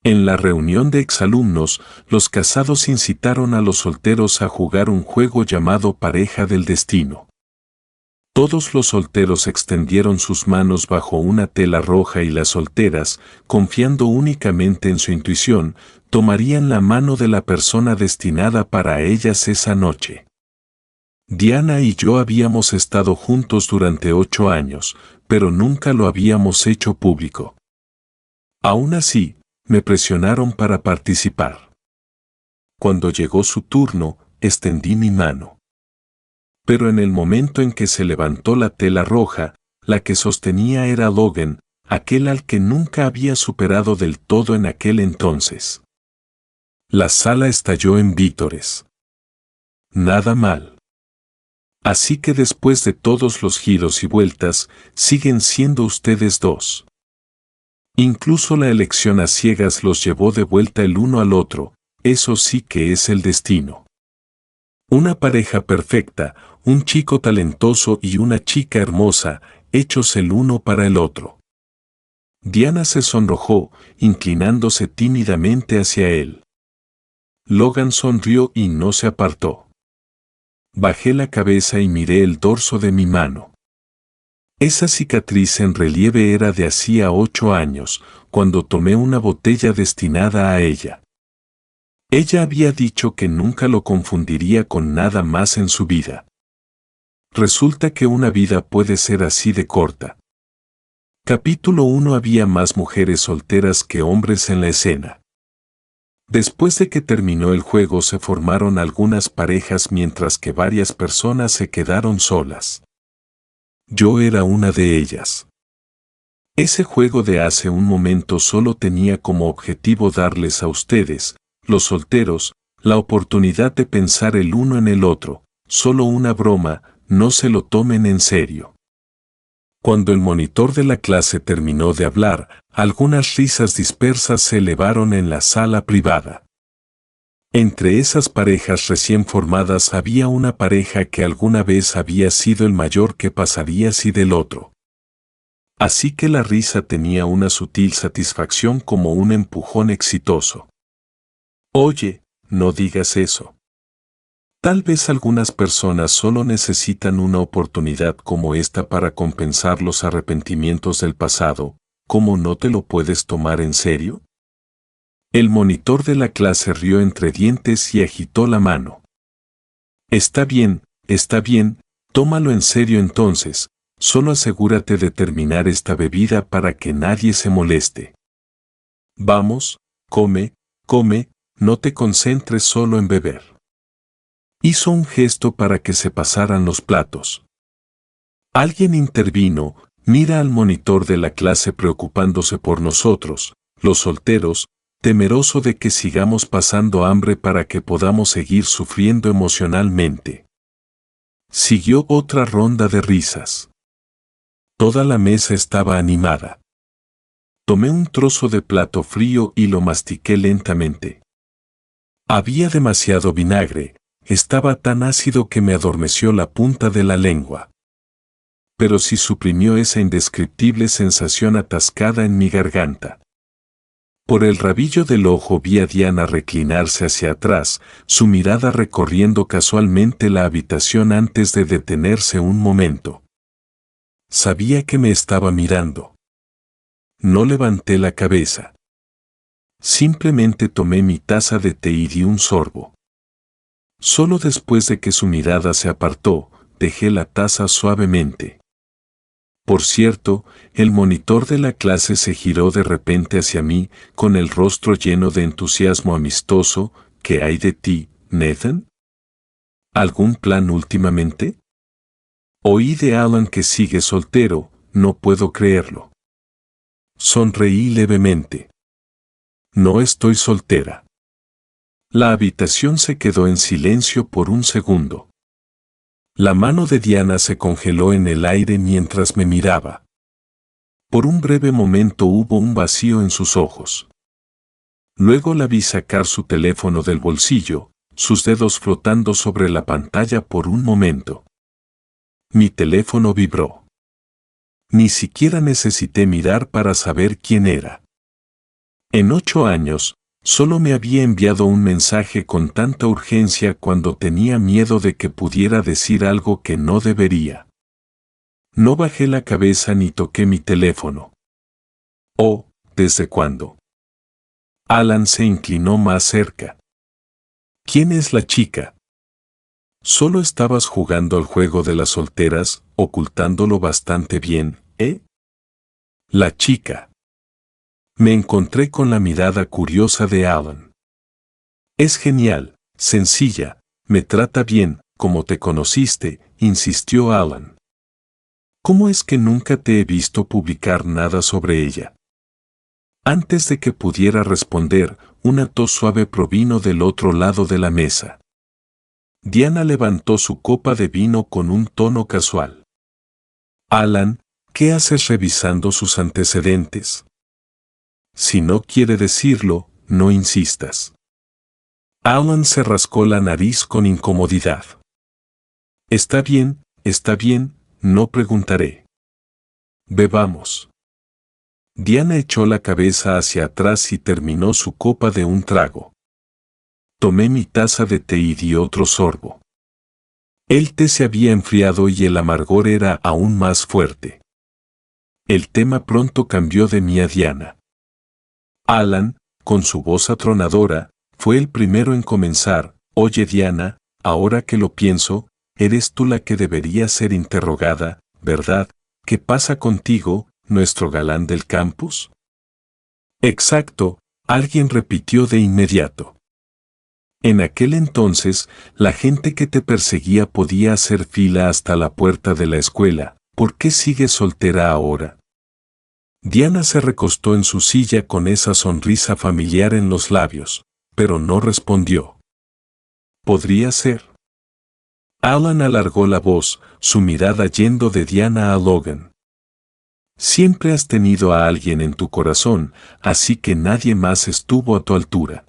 En la reunión de exalumnos, los casados incitaron a los solteros a jugar un juego llamado Pareja del Destino. Todos los solteros extendieron sus manos bajo una tela roja y las solteras, confiando únicamente en su intuición, tomarían la mano de la persona destinada para ellas esa noche. Diana y yo habíamos estado juntos durante 8 años, pero nunca lo habíamos hecho público. Aún así, me presionaron para participar. Cuando llegó su turno, extendí mi mano. Pero en el momento en que se levantó la tela roja, la que sostenía era Logan, aquel al que nunca había superado del todo en aquel entonces. La sala estalló en vítores. Nada mal. Así que después de todos los giros y vueltas, siguen siendo ustedes dos. Incluso la elección a ciegas los llevó de vuelta el uno al otro, eso sí que es el destino. Una pareja perfecta, un chico talentoso y una chica hermosa, hechos el uno para el otro. Diana se sonrojó, inclinándose tímidamente hacia él. Logan sonrió y no se apartó. Bajé la cabeza y miré el dorso de mi mano. Esa cicatriz en relieve era de hacía 8 años, cuando tomé una botella destinada a ella. Ella había dicho que nunca lo confundiría con nada más en su vida. Resulta que una vida puede ser así de corta. Capítulo 1. Había más mujeres solteras que hombres en la escena. Después de que terminó el juego se formaron algunas parejas mientras que varias personas se quedaron solas. Yo era una de ellas. Ese juego de hace un momento solo tenía como objetivo darles a ustedes, los solteros, la oportunidad de pensar el uno en el otro, solo una broma, no se lo tomen en serio. Cuando el monitor de la clase terminó de hablar, algunas risas dispersas se elevaron en la sala privada. Entre esas parejas recién formadas había una pareja que alguna vez había sido el mayor que pasaría si del otro. Así que la risa tenía una sutil satisfacción como un empujón exitoso. Oye, no digas eso. Tal vez algunas personas solo necesitan una oportunidad como esta para compensar los arrepentimientos del pasado. ¿Cómo no te lo puedes tomar en serio? El monitor de la clase rió entre dientes y agitó la mano. Está bien, tómalo en serio entonces, solo asegúrate de terminar esta bebida para que nadie se moleste. Vamos, come, no te concentres solo en beber. Hizo un gesto para que se pasaran los platos. Alguien intervino, mira al monitor de la clase preocupándose por nosotros, los solteros, temeroso de que sigamos pasando hambre para que podamos seguir sufriendo emocionalmente. Siguió otra ronda de risas. Toda la mesa estaba animada. Tomé un trozo de plato frío y lo mastiqué lentamente. Había demasiado vinagre, estaba tan ácido que me adormeció la punta de la lengua. Pero sí suprimió esa indescriptible sensación atascada en mi garganta. Por el rabillo del ojo vi a Diana reclinarse hacia atrás, su mirada recorriendo casualmente la habitación antes de detenerse un momento. Sabía que me estaba mirando. No levanté la cabeza. Simplemente tomé mi taza de té y di un sorbo. Solo después de que su mirada se apartó, dejé la taza suavemente. Por cierto, el monitor de la clase se giró de repente hacia mí, con el rostro lleno de entusiasmo amistoso. ¿Qué hay de ti, Nathan? ¿Algún plan últimamente? Oí de Alan que sigue soltero, no puedo creerlo. Sonreí levemente. No estoy soltera. La habitación se quedó en silencio por un segundo. La mano de Diana se congeló en el aire mientras me miraba. Por un breve momento hubo un vacío en sus ojos. Luego la vi sacar su teléfono del bolsillo, sus dedos flotando sobre la pantalla por un momento. Mi teléfono vibró. Ni siquiera necesité mirar para saber quién era. En 8 años, solo me había enviado un mensaje con tanta urgencia cuando tenía miedo de que pudiera decir algo que no debería. No bajé la cabeza ni toqué mi teléfono. Oh, ¿desde cuándo? Alan se inclinó más cerca. ¿Quién es la chica? Solo estabas jugando al juego de las solteras, ocultándolo bastante bien, ¿eh? La chica. Me encontré con la mirada curiosa de Alan. Es genial, sencilla, me trata bien, como te conociste, insistió Alan. ¿Cómo es que nunca te he visto publicar nada sobre ella? Antes de que pudiera responder, una tos suave provino del otro lado de la mesa. Diana levantó su copa de vino con un tono casual. Alan, ¿qué haces revisando sus antecedentes? Si no quiere decirlo, no insistas. Alan se rascó la nariz con incomodidad. Está bien, no preguntaré. Bebamos. Diana echó la cabeza hacia atrás y terminó su copa de un trago. Tomé mi taza de té y di otro sorbo. El té se había enfriado y el amargor era aún más fuerte. El tema pronto cambió de mí a Diana. Alan, con su voz atronadora, fue el primero en comenzar. Oye Diana, ahora que lo pienso, eres tú la que debería ser interrogada, ¿verdad? ¿Qué pasa contigo, nuestro galán del campus? Exacto, alguien repitió de inmediato. En aquel entonces, la gente que te perseguía podía hacer fila hasta la puerta de la escuela. ¿Por qué sigues soltera ahora? Diana se recostó en su silla con esa sonrisa familiar en los labios, pero no respondió. ¿Podría ser? Alan alargó la voz, su mirada yendo de Diana a Logan. Siempre has tenido a alguien en tu corazón, así que nadie más estuvo a tu altura.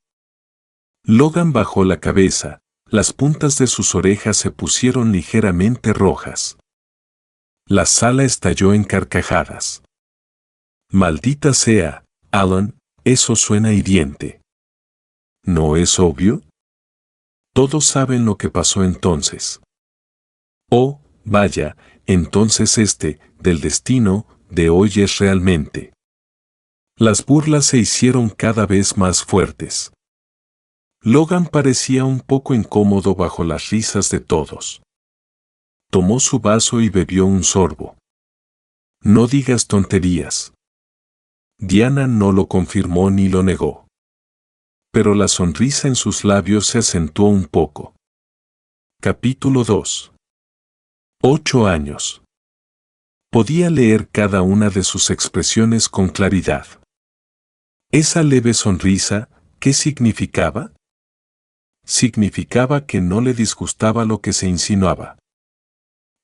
Logan bajó la cabeza, las puntas de sus orejas se pusieron ligeramente rojas. La sala estalló en carcajadas. Maldita sea, Alan, eso suena hiriente. ¿No es obvio? Todos saben lo que pasó entonces. Oh, vaya, entonces del destino, de hoy es realmente. Las burlas se hicieron cada vez más fuertes. Logan parecía un poco incómodo bajo las risas de todos. Tomó su vaso y bebió un sorbo. No digas tonterías. Diana no lo confirmó ni lo negó. Pero la sonrisa en sus labios se acentuó un poco. Capítulo 2. 8 años. Podía leer cada una de sus expresiones con claridad. Esa leve sonrisa, ¿qué significaba? Significaba que no le disgustaba lo que se insinuaba.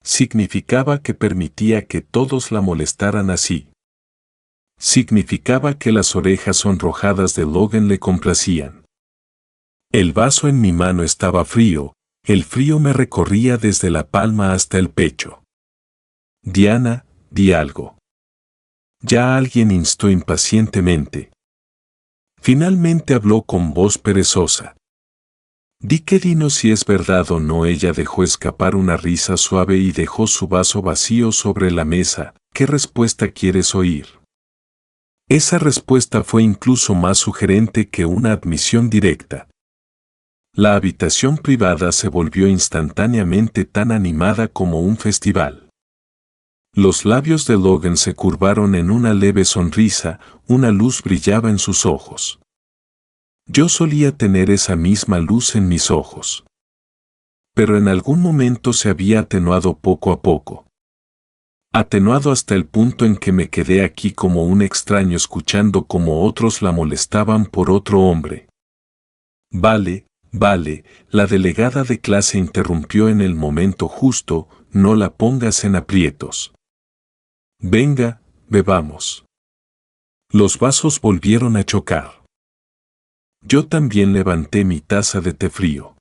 Significaba que permitía que todos la molestaran así. Significaba que las orejas sonrojadas de Logan le complacían. El vaso en mi mano estaba frío, el frío me recorría desde la palma hasta el pecho. Diana, di algo. Ya alguien instó impacientemente. Finalmente habló con voz perezosa. Di que dinos si es verdad o no. Ella dejó escapar una risa suave y dejó su vaso vacío sobre la mesa. ¿Qué respuesta quieres oír? Esa respuesta fue incluso más sugerente que una admisión directa. La habitación privada se volvió instantáneamente tan animada como un festival. Los labios de Logan se curvaron en una leve sonrisa, una luz brillaba en sus ojos. Yo solía tener esa misma luz en mis ojos. Pero en algún momento se había atenuado poco a poco. Atenuado hasta el punto en que me quedé aquí como un extraño escuchando cómo otros la molestaban por otro hombre. Vale, la delegada de clase interrumpió en el momento justo, no la pongas en aprietos. Venga, bebamos. Los vasos volvieron a chocar. Yo también levanté mi taza de té frío.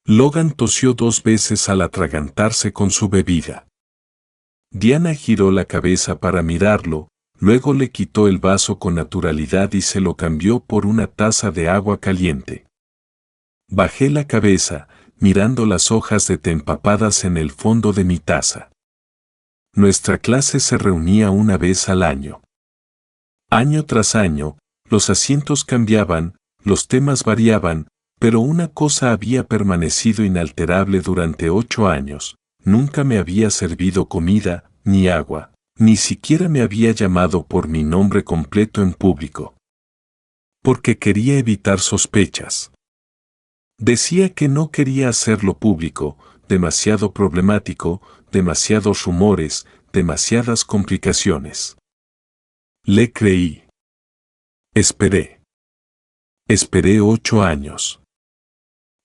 Logan tosió 2 veces al atragantarse con su bebida. Diana giró la cabeza para mirarlo, Luego le quitó el vaso con naturalidad y se lo cambió por una taza de agua caliente. Bajé la cabeza, mirando las hojas de té empapadas en el fondo de mi taza. Nuestra clase se reunía una vez al año. Año tras año, los asientos cambiaban, los temas variaban, pero una cosa había permanecido inalterable durante 8 años: nunca me había servido comida, ni agua, ni siquiera me había llamado por mi nombre completo en público. Porque quería evitar sospechas. Decía que no quería hacerlo público, demasiado problemático, demasiados rumores, demasiadas complicaciones. Le creí. Esperé. Esperé 8 años.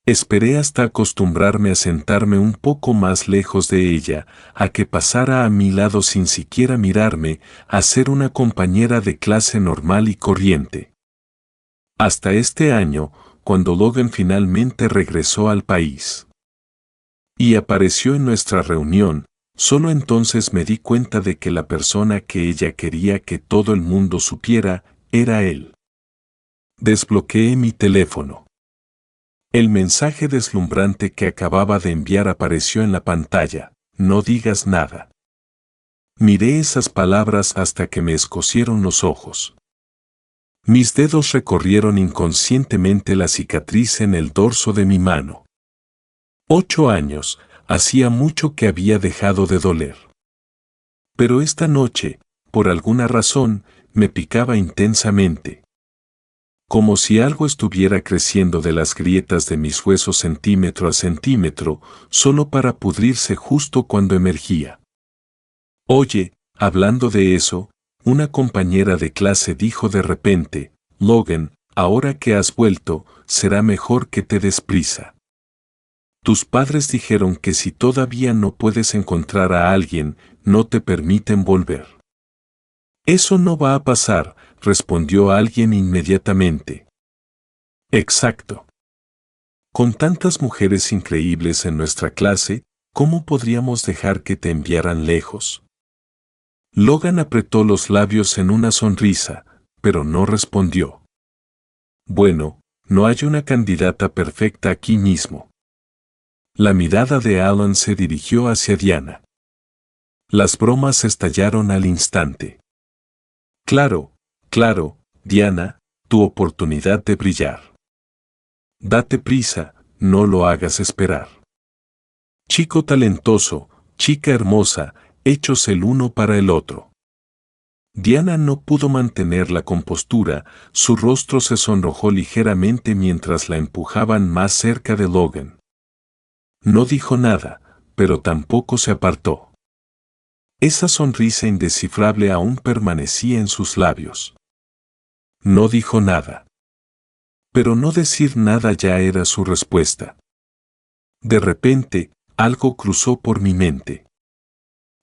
Esperé hasta acostumbrarme a sentarme un poco más lejos de ella, a que pasara a mi lado sin siquiera mirarme, a ser una compañera de clase normal y corriente. Hasta este año, cuando Logan finalmente regresó al país. Y apareció en nuestra reunión, solo entonces me di cuenta de que la persona que ella quería que todo el mundo supiera, era él. Desbloqueé mi teléfono. El mensaje deslumbrante que acababa de enviar apareció en la pantalla: no digas nada. Miré esas palabras hasta que me escocieron los ojos. Mis dedos recorrieron inconscientemente la cicatriz en el dorso de mi mano. 8 años, hacía mucho que había dejado de doler. Pero esta noche, por alguna razón, me picaba intensamente. Como si algo estuviera creciendo de las grietas de mis huesos centímetro a centímetro, solo para pudrirse justo cuando emergía. Oye, hablando de eso, una compañera de clase dijo de repente: Logan, ahora que has vuelto, será mejor que te des prisa. Tus padres dijeron que si todavía no puedes encontrar a alguien, no te permiten volver. Eso no va a pasar, respondió alguien inmediatamente. Exacto. Con tantas mujeres increíbles en nuestra clase, ¿cómo podríamos dejar que te enviaran lejos? Logan apretó los labios en una sonrisa, pero no respondió. Bueno, no hay una candidata perfecta aquí mismo. La mirada de Alan se dirigió hacia Diana. Las bromas estallaron al instante. Claro, claro, Diana, tu oportunidad de brillar. Date prisa, no lo hagas esperar. Chico talentoso, chica hermosa, hechos el uno para el otro. Diana no pudo mantener la compostura, su rostro se sonrojó ligeramente mientras la empujaban más cerca de Logan. No dijo nada, pero tampoco se apartó. Esa sonrisa indescifrable aún permanecía en sus labios. No dijo nada. Pero no decir nada ya era su respuesta. De repente, algo cruzó por mi mente.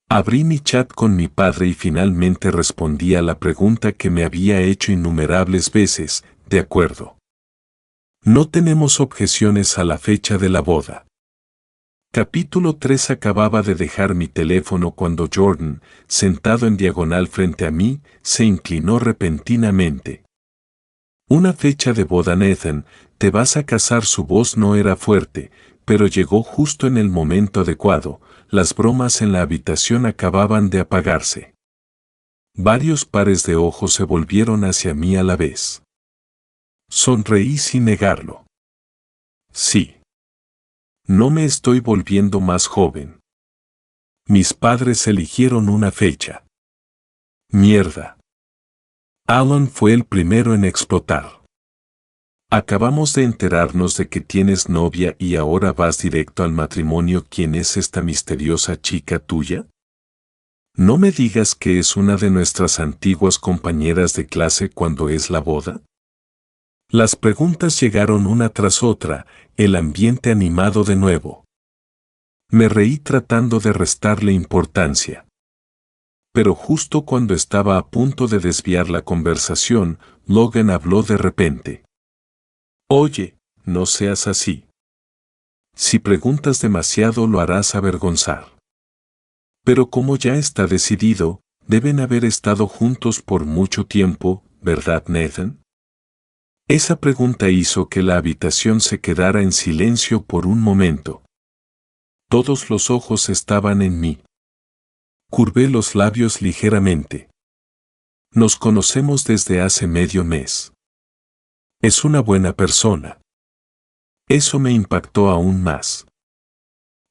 Abrí mi chat con mi padre y finalmente respondí a la pregunta que me había hecho innumerables veces: de acuerdo. No tenemos objeciones a la fecha de la boda. Capítulo 3. Acababa de dejar mi teléfono cuando Jordan, sentado en diagonal frente a mí, se inclinó repentinamente. Una fecha de boda, Nathan, te vas a casar. Su voz no era fuerte, pero llegó justo en el momento adecuado. Las bromas en la habitación acababan de apagarse. Varios pares de ojos se volvieron hacia mí a la vez. Sonreí sin negarlo. Sí. No me estoy volviendo más joven. Mis padres eligieron una fecha. Mierda. Alan fue el primero en explotar. Acabamos de enterarnos de que tienes novia y ahora vas directo al matrimonio. ¿Quién es esta misteriosa chica tuya? No me digas que es una de nuestras antiguas compañeras de clase. ¿Cuándo es la boda? Las preguntas llegaron una tras otra, el ambiente animado de nuevo. Me reí tratando de restarle importancia. Pero justo cuando estaba a punto de desviar la conversación, Logan habló de repente. Oye, no seas así. Si preguntas demasiado lo harás avergonzar. Pero como ya está decidido, deben haber estado juntos por mucho tiempo, ¿verdad, Nathan? Esa pregunta hizo que la habitación se quedara en silencio por un momento. Todos los ojos estaban en mí. Curvé los labios ligeramente. Nos conocemos desde hace medio mes. Es una buena persona. Eso me impactó aún más.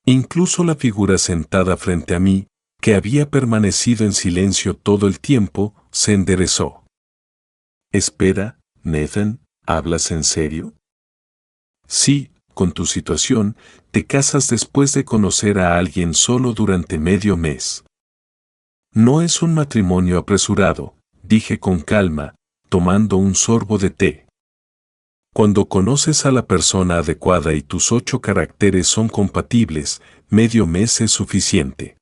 Incluso la figura sentada frente a mí, que había permanecido en silencio todo el tiempo, se enderezó. Espera, Nathan, ¿hablas en serio? Sí, con tu situación, te casas después de conocer a alguien solo durante medio mes. No es un matrimonio apresurado, dije con calma, tomando un sorbo de té. Cuando conoces a la persona adecuada y tus 8 caracteres son compatibles, medio mes es suficiente.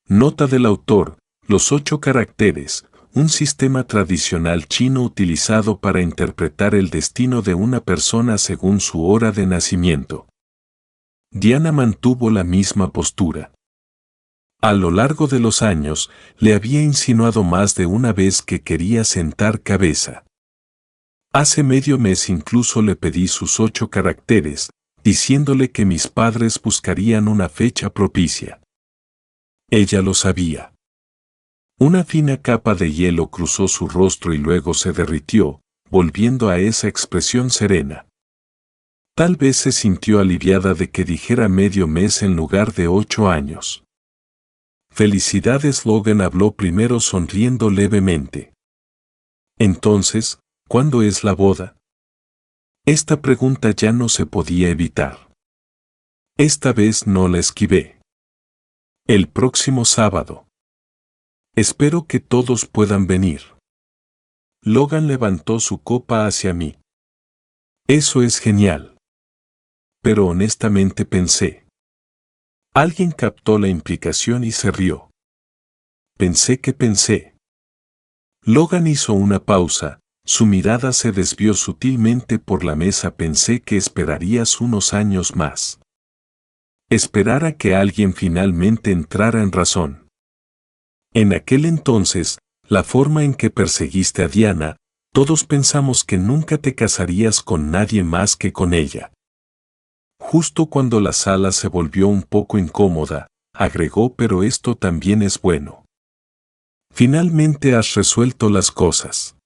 Nota del autor: los 8 caracteres, un sistema tradicional chino utilizado para interpretar el destino de una persona según su hora de nacimiento. Diana mantuvo la misma postura. A lo largo de los años, le había insinuado más de una vez que quería sentar cabeza. Hace medio mes incluso le pedí sus 8 caracteres, diciéndole que mis padres buscarían una fecha propicia. Ella lo sabía. Una fina capa de hielo cruzó su rostro y luego se derritió, volviendo a esa expresión serena. Tal vez se sintió aliviada de que dijera medio mes en lugar de 8 años. Felicidades, Logan habló primero sonriendo levemente. Entonces, ¿cuándo es la boda? Esta pregunta ya no se podía evitar. Esta vez no la esquivé. El próximo sábado. Espero que todos puedan venir. Logan levantó su copa hacia mí. Eso es genial. Pero honestamente pensé. Alguien captó la implicación y se rió. Pensé. Logan hizo una pausa, su mirada se desvió sutilmente por la mesa. Pensé que esperarías unos años más. Esperar a que alguien finalmente entrara en razón. En aquel entonces, la forma en que perseguiste a Diana, todos pensamos que nunca te casarías con nadie más que con ella. Justo cuando la sala se volvió un poco incómoda, agregó, pero esto también es bueno. Finalmente has resuelto las cosas.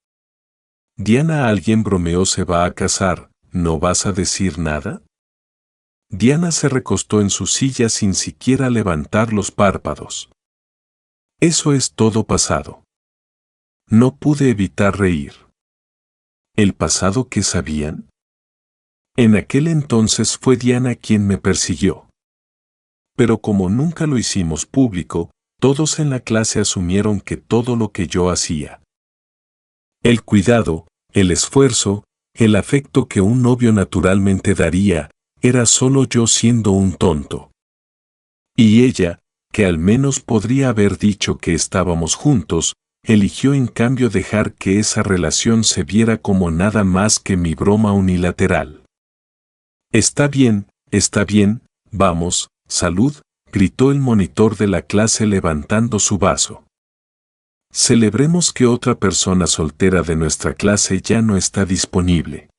Diana, alguien bromeó, se va a casar, ¿no vas a decir nada? Diana se recostó en su silla sin siquiera levantar los párpados. Eso es todo pasado. No pude evitar reír. ¿El pasado qué sabían? En aquel entonces fue Diana quien me persiguió. Pero como nunca lo hicimos público, todos en la clase asumieron que todo lo que yo hacía, el cuidado, el esfuerzo, el afecto que un novio naturalmente daría, era solo yo siendo un tonto. Y ella, que al menos podría haber dicho que estábamos juntos, eligió en cambio dejar que esa relación se viera como nada más que mi broma unilateral. Está bien, vamos, salud, gritó el monitor de la clase levantando su vaso. Celebremos que otra persona soltera de nuestra clase ya no está disponible.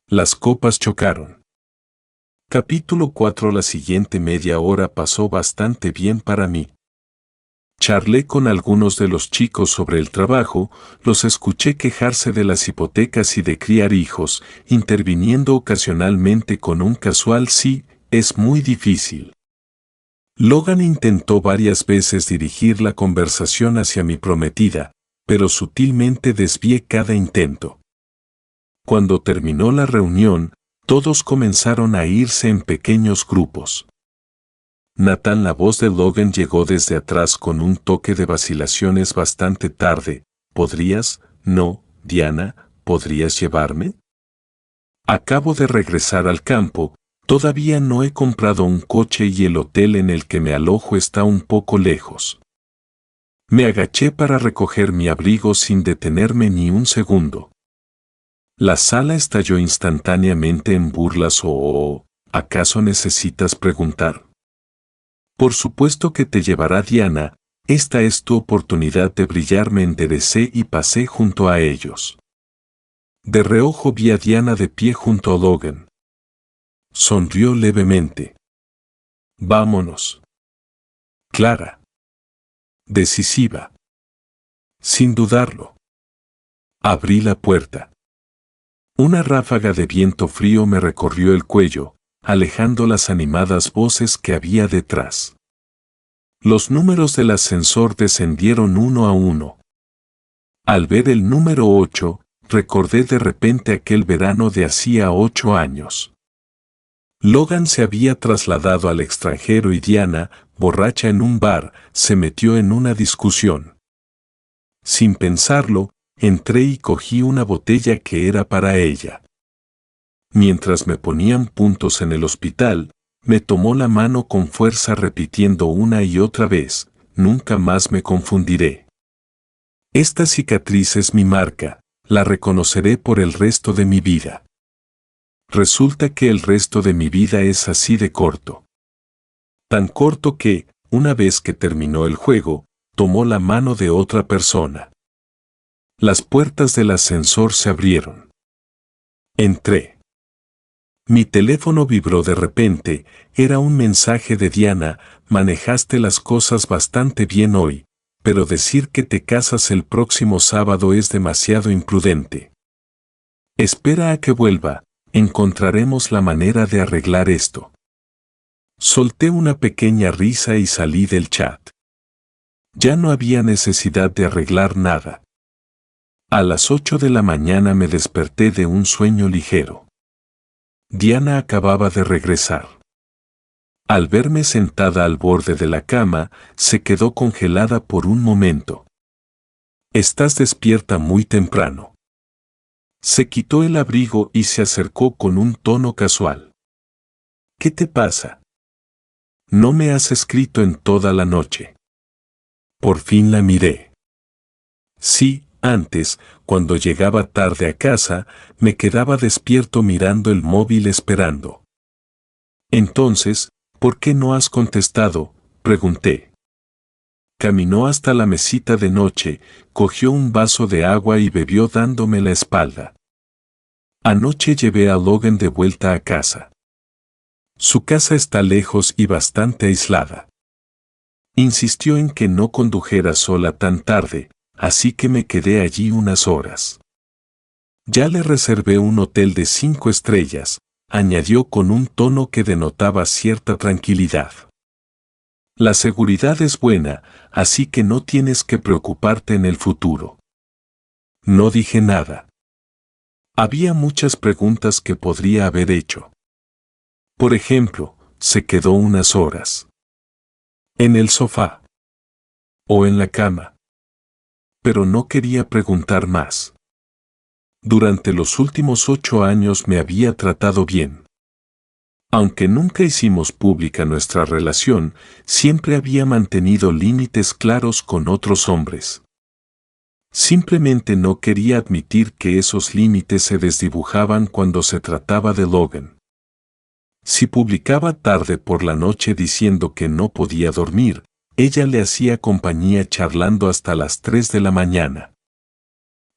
Las copas chocaron. Capítulo 4. La siguiente media hora pasó bastante bien para mí. Charlé con algunos de los chicos sobre el trabajo, los escuché quejarse de las hipotecas y de criar hijos, interviniendo ocasionalmente con un casual sí, es muy difícil. Logan intentó varias veces dirigir la conversación hacia mi prometida, pero sutilmente desvié cada intento. Cuando terminó la reunión, todos comenzaron a irse en pequeños grupos. Nathan, la voz de Logan llegó desde atrás con un toque de vacilaciones bastante tarde. ¿Podrías, no, Diana, podrías llevarme? Acabo de regresar al campo, todavía no he comprado un coche y el hotel en el que me alojo está un poco lejos. Me agaché para recoger mi abrigo sin detenerme ni un segundo. La sala estalló instantáneamente en burlas. ¿O acaso necesitas preguntar? Por supuesto que te llevará Diana, Esta es tu oportunidad de brillar. Me enderecé y pasé junto a ellos. De reojo vi a Diana de pie junto a Logan. Sonrió levemente. Vámonos. Clara. Decisiva. Sin dudarlo. Abrí la puerta. Una ráfaga de viento frío me recorrió el cuello, alejando las animadas voces que había detrás. Los números del ascensor descendieron uno a uno. Al ver el número 8, recordé de repente aquel verano de hacía 8 años. Logan se había trasladado al extranjero y Diana, borracha en un bar, se metió en una discusión. Sin pensarlo, entré y cogí una botella que era para ella. Mientras me ponían puntos en el hospital, me tomó la mano con fuerza repitiendo una y otra vez, nunca más me confundiré. Esta cicatriz es mi marca, la reconoceré por el resto de mi vida. Resulta que el resto de mi vida es así de corto. Tan corto que, una vez que terminó el juego, tomó la mano de otra persona. Las puertas del ascensor se abrieron. Entré. Mi teléfono vibró de repente, era un mensaje de Diana: manejaste las cosas bastante bien hoy, pero decir que te casas el próximo sábado es demasiado imprudente. Espera a que vuelva, encontraremos la manera de arreglar esto. Solté una pequeña risa y salí del chat. Ya no había necesidad de arreglar nada. A las 8 de la mañana me desperté de un sueño ligero. Diana acababa de regresar. Al verme sentada al borde de la cama, se quedó congelada por un momento. «Estás despierta muy temprano». Se quitó el abrigo y se acercó con un tono casual. «¿Qué te pasa? No me has escrito en toda la noche». Por fin la miré. Sí, antes, cuando llegaba tarde a casa, me quedaba despierto mirando el móvil esperando. Entonces, ¿por qué no has contestado?, pregunté. Caminó hasta la mesita de noche, cogió un vaso de agua y bebió dándome la espalda. Anoche llevé a Logan de vuelta a casa. Su casa está lejos y bastante aislada. Insistió en que no condujera sola tan tarde, así que me quedé allí unas horas. Ya le reservé un hotel de 5 estrellas, añadió con un tono que denotaba cierta tranquilidad. La seguridad es buena, así que no tienes que preocuparte en el futuro. No dije nada. Había muchas preguntas que podría haber hecho. Por ejemplo, se quedó unas horas. ¿En el sofá? ¿O en la cama? Pero no quería preguntar más. Durante los últimos 8 años me había tratado bien. Aunque nunca hicimos pública nuestra relación, siempre había mantenido límites claros con otros hombres. Simplemente no quería admitir que esos límites se desdibujaban cuando se trataba de Logan. Si publicaba tarde por la noche diciendo que no podía dormir, ella le hacía compañía charlando hasta las 3 de la mañana.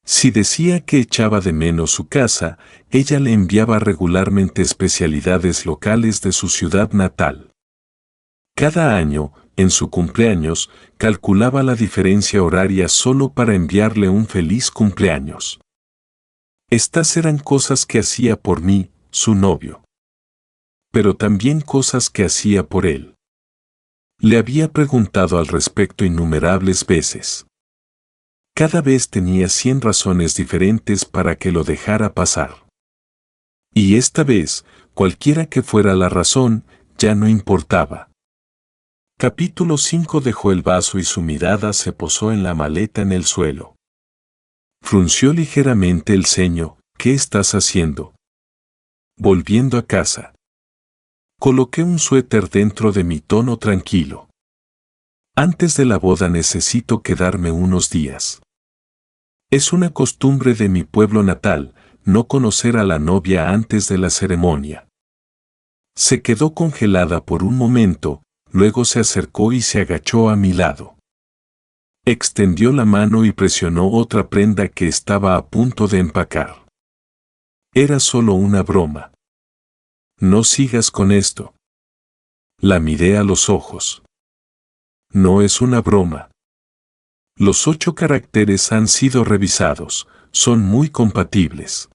Si decía que echaba de menos su casa, ella le enviaba regularmente especialidades locales de su ciudad natal. Cada año, en su cumpleaños, calculaba la diferencia horaria solo para enviarle un feliz cumpleaños. Estas eran cosas que hacía por mí, su novio. Pero también cosas que hacía por él. Le había preguntado al respecto innumerables veces. Cada vez tenía 100 razones diferentes para que lo dejara pasar. Y esta vez, cualquiera que fuera la razón, ya no importaba. Capítulo 5. Dejó el vaso y su mirada se posó en la maleta en el suelo. Frunció ligeramente el ceño. ¿Qué estás haciendo? Volviendo a casa. Coloqué un suéter dentro de mi tono tranquilo. Antes de la boda necesito quedarme unos días. Es una costumbre de mi pueblo natal, no conocer a la novia antes de la ceremonia. Se quedó congelada por un momento, luego se acercó y se agachó a mi lado. Extendió la mano y presionó otra prenda que estaba a punto de empacar. Era solo una broma. No sigas con esto. La miré a los ojos. No es una broma. Los 8 caracteres han sido revisados, son muy compatibles.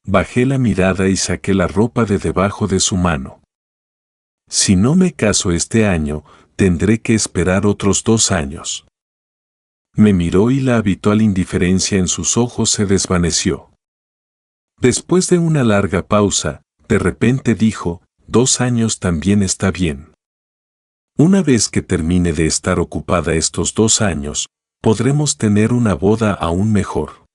Bajé la mirada y saqué la ropa de debajo de su mano. Si no me caso este año, tendré que esperar otros 2 años. Me miró y la habitual indiferencia en sus ojos se desvaneció. Después de una larga pausa, de repente dijo, 2 años también está bien. Una vez que termine de estar ocupada estos 2 años, podremos tener una boda aún mejor.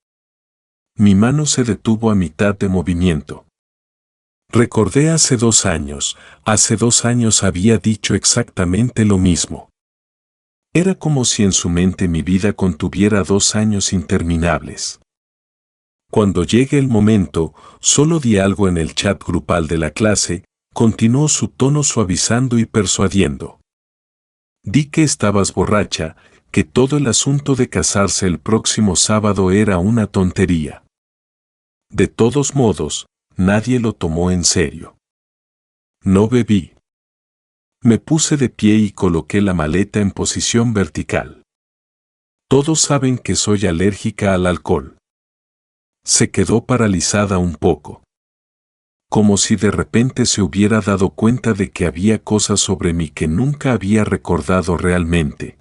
Mi mano se detuvo a mitad de movimiento. Recordé hace 2 años había dicho exactamente lo mismo. Era como si en su mente mi vida contuviera 2 años interminables. Cuando llegue el momento, solo di algo en el chat grupal de la clase, continuó su tono suavizando y persuadiendo. Di que estabas borracha, que todo el asunto de casarse el próximo sábado era una tontería. De todos modos, nadie lo tomó en serio. No bebí. Me puse de pie y coloqué la maleta en posición vertical. Todos saben que soy alérgica al alcohol. Se quedó paralizada un poco. Como si de repente se hubiera dado cuenta de que había cosas sobre mí que nunca había recordado realmente.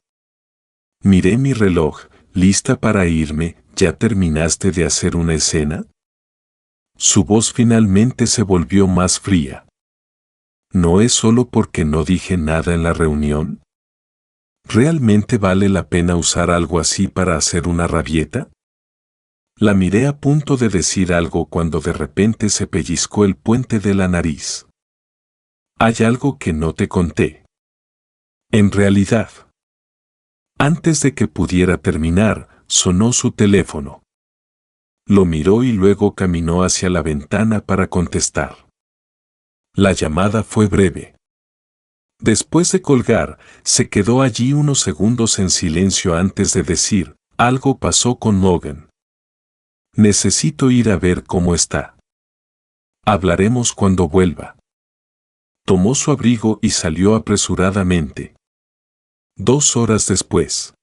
Miré mi reloj, ¿lista para irme? ¿Ya terminaste de hacer una escena? Su voz finalmente se volvió más fría. ¿No es solo porque no dije nada en la reunión? ¿Realmente vale la pena usar algo así para hacer una rabieta? La miré a punto de decir algo cuando de repente se pellizcó el puente de la nariz. Hay algo que no te conté. En realidad. Antes de que pudiera terminar, sonó su teléfono. Lo miró y luego caminó hacia la ventana para contestar. La llamada fue breve. Después de colgar, se quedó allí unos segundos en silencio antes de decir, algo pasó con Logan. Necesito ir a ver cómo está. Hablaremos cuando vuelva. Tomó su abrigo y salió apresuradamente. 2 horas después.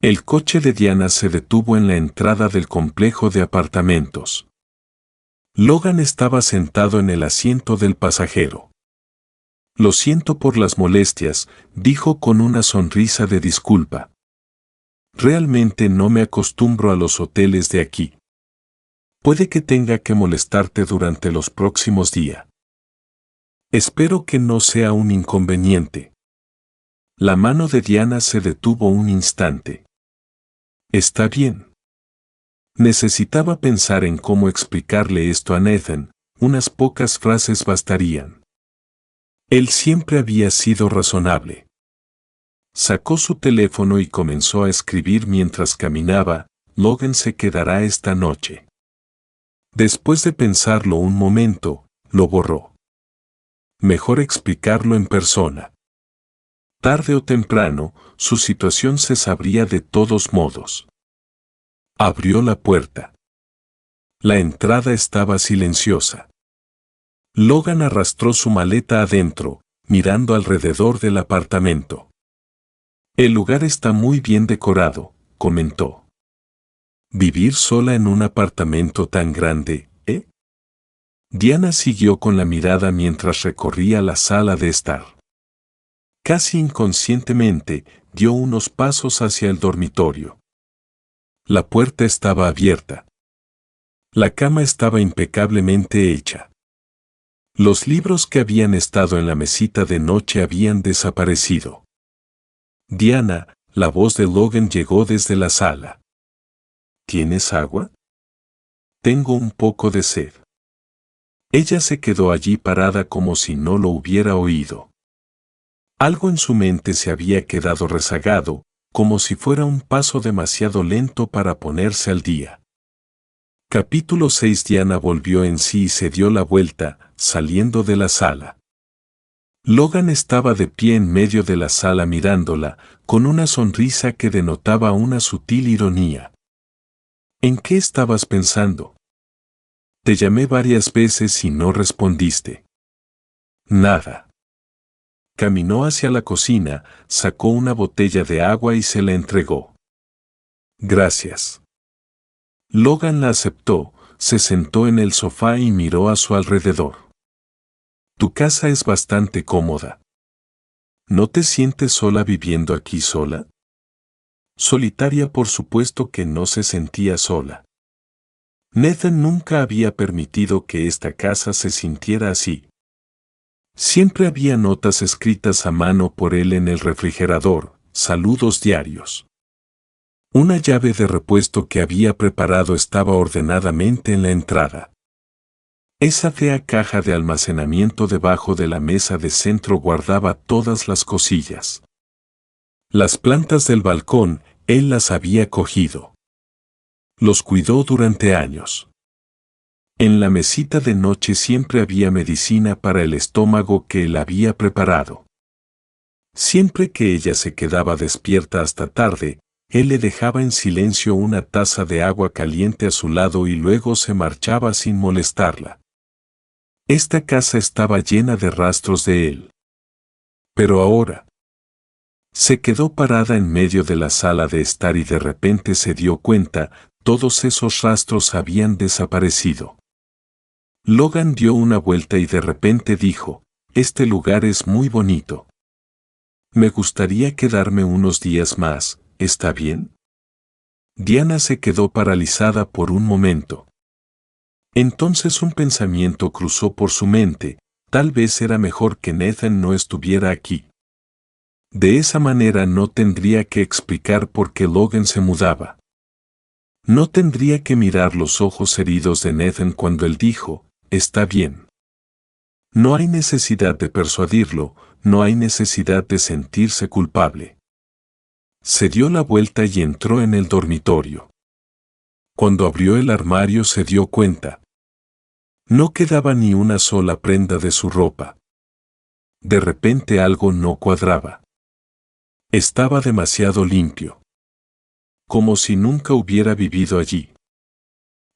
El coche de Diana se detuvo en la entrada del complejo de apartamentos. Logan estaba sentado en el asiento del pasajero. Lo siento por las molestias, dijo con una sonrisa de disculpa. Realmente no me acostumbro a los hoteles de aquí. Puede que tenga que molestarte durante los próximos días. Espero que no sea un inconveniente. La mano de Diana se detuvo un instante. Está bien. Necesitaba pensar en cómo explicarle esto a Nathan, unas pocas frases bastarían. Él siempre había sido razonable. Sacó su teléfono y comenzó a escribir mientras caminaba, Logan se quedará esta noche. Después de pensarlo un momento, lo borró. Mejor explicarlo en persona. Tarde o temprano, su situación se sabría de todos modos. Abrió la puerta. La entrada estaba silenciosa. Logan arrastró su maleta adentro, mirando alrededor del apartamento. El lugar está muy bien decorado, comentó. ¿Vivir sola en un apartamento tan grande, eh? Diana siguió con la mirada mientras recorría la sala de estar. Casi inconscientemente, dio unos pasos hacia el dormitorio. La puerta estaba abierta. La cama estaba impecablemente hecha. Los libros que habían estado en la mesita de noche habían desaparecido. Diana, la voz de Logan llegó desde la sala. ¿Tienes agua? Tengo un poco de sed. Ella se quedó allí parada como si no lo hubiera oído. Algo en su mente se había quedado rezagado, como si fuera un paso demasiado lento para ponerse al día. Capítulo 6. Diana volvió en sí y se dio la vuelta, saliendo de la sala. Logan estaba de pie en medio de la sala mirándola, con una sonrisa que denotaba una sutil ironía. ¿En qué estabas pensando? Te llamé varias veces y no respondiste. Nada. Caminó hacia la cocina, sacó una botella de agua y se la entregó. Gracias. Logan la aceptó, se sentó en el sofá y miró a su alrededor. Tu casa es bastante cómoda. ¿No te sientes sola viviendo aquí sola? Solitaria, por supuesto que no se sentía sola. Nathan nunca había permitido que esta casa se sintiera así. Siempre había notas escritas a mano por él en el refrigerador, saludos diarios. Una llave de repuesto que había preparado estaba ordenadamente en la entrada. Esa fea caja de almacenamiento debajo de la mesa de centro guardaba todas las cosillas. Las plantas del balcón, él las había cogido. Los cuidó durante años. En la mesita de noche siempre había medicina para el estómago que él había preparado. Siempre que ella se quedaba despierta hasta tarde, él le dejaba en silencio una taza de agua caliente a su lado y luego se marchaba sin molestarla. Esta casa estaba llena de rastros de él. Pero ahora, se quedó parada en medio de la sala de estar y de repente se dio cuenta, todos esos rastros habían desaparecido. Logan dio una vuelta y de repente dijo, este lugar es muy bonito. Me gustaría quedarme unos días más, ¿está bien? Diana se quedó paralizada por un momento. Entonces un pensamiento cruzó por su mente, tal vez era mejor que Nathan no estuviera aquí. De esa manera no tendría que explicar por qué Logan se mudaba. No tendría que mirar los ojos heridos de Nathan cuando él dijo, está bien. No hay necesidad de persuadirlo, no hay necesidad de sentirse culpable. Se dio la vuelta y entró en el dormitorio. Cuando abrió el armario se dio cuenta. No quedaba ni una sola prenda de su ropa. De repente algo no cuadraba. Estaba demasiado limpio. Como si nunca hubiera vivido allí.